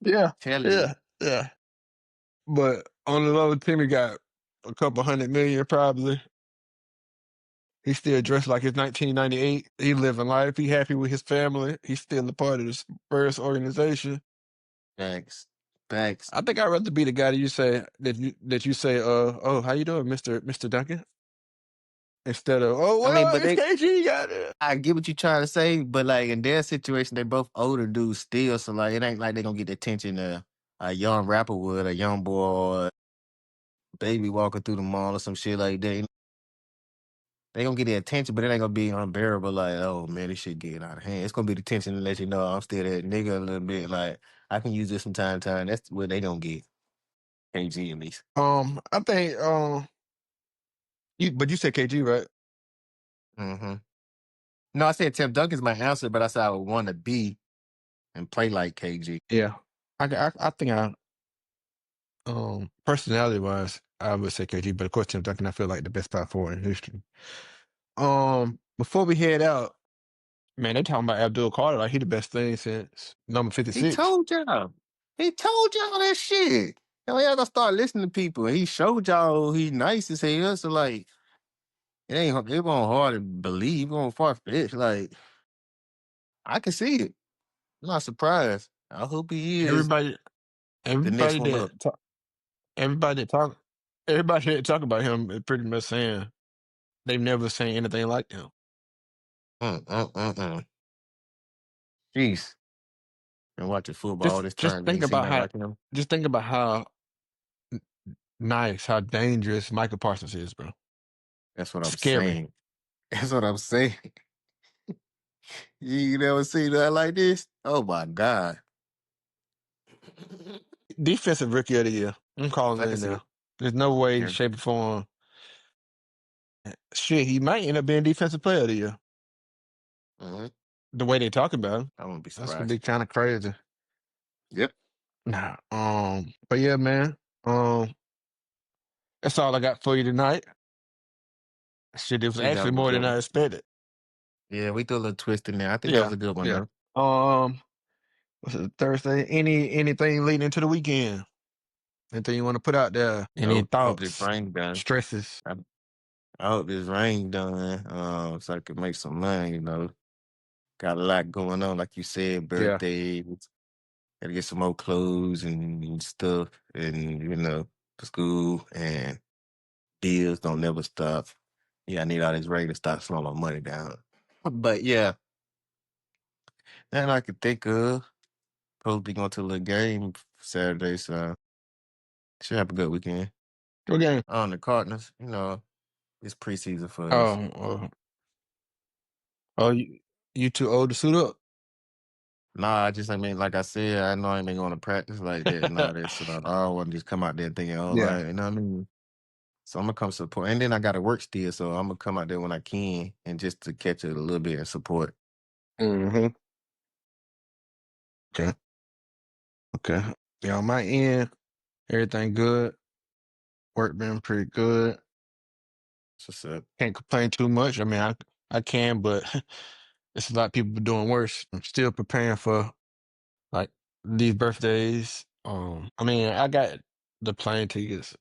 Yeah, Telling you. yeah, yeah. But on the low, Timmy got a couple 100 million probably. He still dressed like it's 1998. He living life. He happy with his family. He's still a part of the Spurs organization. Facts. Facts. I think I'd rather be the guy that you say, oh, how you doing, Mr. Duncan? Instead of, oh, I mean, well, but it's they, KG got it. I get what you're trying to say, but like in their situation, they both older dudes still, so like it ain't like they gonna get the attention a young rapper would, a young boy or a baby walking through the mall or some shit like that. They gonna get the attention, but it ain't gonna be unbearable. Like, oh man, this shit getting out of hand. It's gonna be the attention to let you know I'm still that nigga a little bit. Like, I can use this from time to time. That's what they gonna get. KG at least. I think but you said KG, right? hmm No, I said Tim Duncan's my answer, but I said I would want to be and play like KG. Yeah. I think personality wise, I would say KG, but of course Tim Duncan I feel like the best power forward in history. Before we head out, man, they talking about Abdul Carter like he the best thing since number He 56. told y'all. He told y'all that shit. Y'all gotta start listening to people. He showed y'all he nice as hell. So like, it won't hard to believe. It won't far fetched. Like, I can see it. I'm not surprised. I hope he is Everybody the next everybody one up. that talk everybody that talk everybody that talk about him is pretty much saying they've never seen anything like him. Mm, mm, mm, mm. Jeez. Been watching football all Just this just time. You think ain't seen about nothing how like him. just think about how nice, how dangerous Michael Parsons is, bro. That's what I'm Scary. saying. That's what I'm saying. You never seen nothing like this? Oh my God. Defensive rookie of the year. I'm calling I it can in see there. it. There's no way, Yeah. shape, or form. Shit, he might end up being defensive player of the year. hmm The way they talk about him. I wouldn't be That's gonna surprised. be kind of crazy. Yep. Nah. But yeah, man. That's all I got for you tonight. Shit, it was Think that actually was a more good than one. I expected. Yeah, we threw a little twist in there. I think that was Yeah, a good one yeah. though. Um, what's it, Thursday? Anything leading into the weekend? Anything you want to put out there? Any Nope. Hope this thoughts? rain done. Stresses? I, I hope this rain done. So I can make some money, you know. Got a lot going on, like you said, Yeah. birthdays. Gotta get some more clothes and stuff and school and bills don't never stop. Yeah, I need all this rain to stop slowing my money down. But yeah, nothing I could think of. Supposed to be going to a little game Saturday, so should have a good weekend. Okay. On the Cardinals, it's preseason for us. Oh, you too old to suit up? Nah, I mean, like I said, I know I ain't been going to practice like that and all that, so I don't want to just come out there thinking, oh, Yeah. you know what I mean? So I'm gonna come support, and then I got to work still, so I'm gonna come out there when I can, and just to catch it a little bit and support. Mm-hmm. Okay. Okay. Yeah, on my end, everything good. Work been pretty good. So, so Can't complain too much. I mean, I can, but it's a lot of people doing worse. I'm still preparing for like these birthdays. I mean, I got the plane tickets.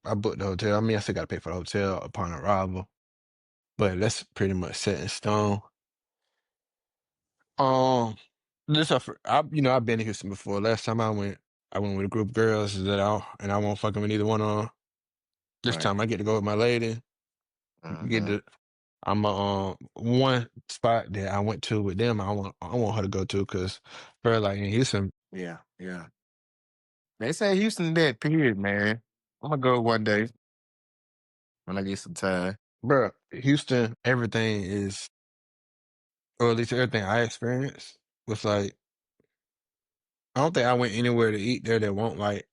I booked the hotel. I mean, I still got to pay for the hotel upon arrival, but that's pretty much set in stone. Um, I've been to Houston before. Last time I went with a group of girls and I won't fucking with either one of them. This right. time I get to go with my lady. Get Mm-hmm. to I'm one spot that I went to with them. I want her to go to because her like in Houston, Yeah, yeah. They say Houston dead. Period, man. I'm gonna go one day when I get some time. bro. Houston, everything is, or at least everything I experienced was like I don't think I went anywhere to eat there that won't like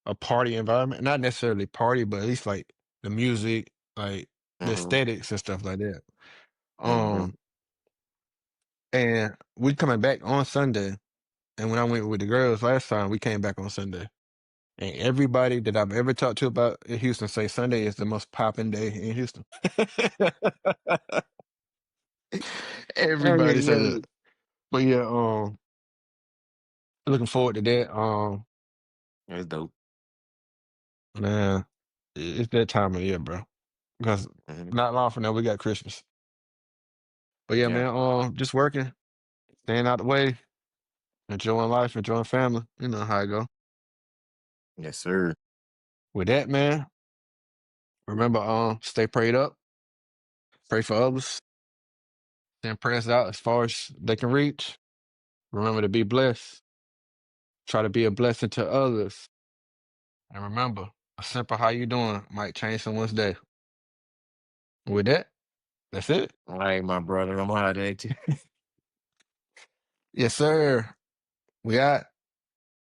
a party environment. Not necessarily party, but at least like the music, like the Mm-hmm. aesthetics and stuff like that. Mm-hmm. Um, And we coming back on Sunday. And when I went with the girls last time, we came back on Sunday. And everybody that I've ever talked to about in Houston say Sunday is the most popping day in Houston. Oh, yeah, Everybody say yeah. that. But yeah, looking forward to that. That's dope. Man, it's that time of the year, bro. Because Mhm. not long from now we got Christmas. But yeah, Yeah. man, just working, staying out the way, enjoying life, enjoying family. You know how I go. Yes, sir. With that, man, remember, stay prayed up, pray for others, send prayers out as far as they can reach. Remember to be blessed. Try to be a blessing to others. And remember, a simple how you doing might change someone's day. With that, that's it. All right, my brother. I'm hard at you. Yes, sir. We out.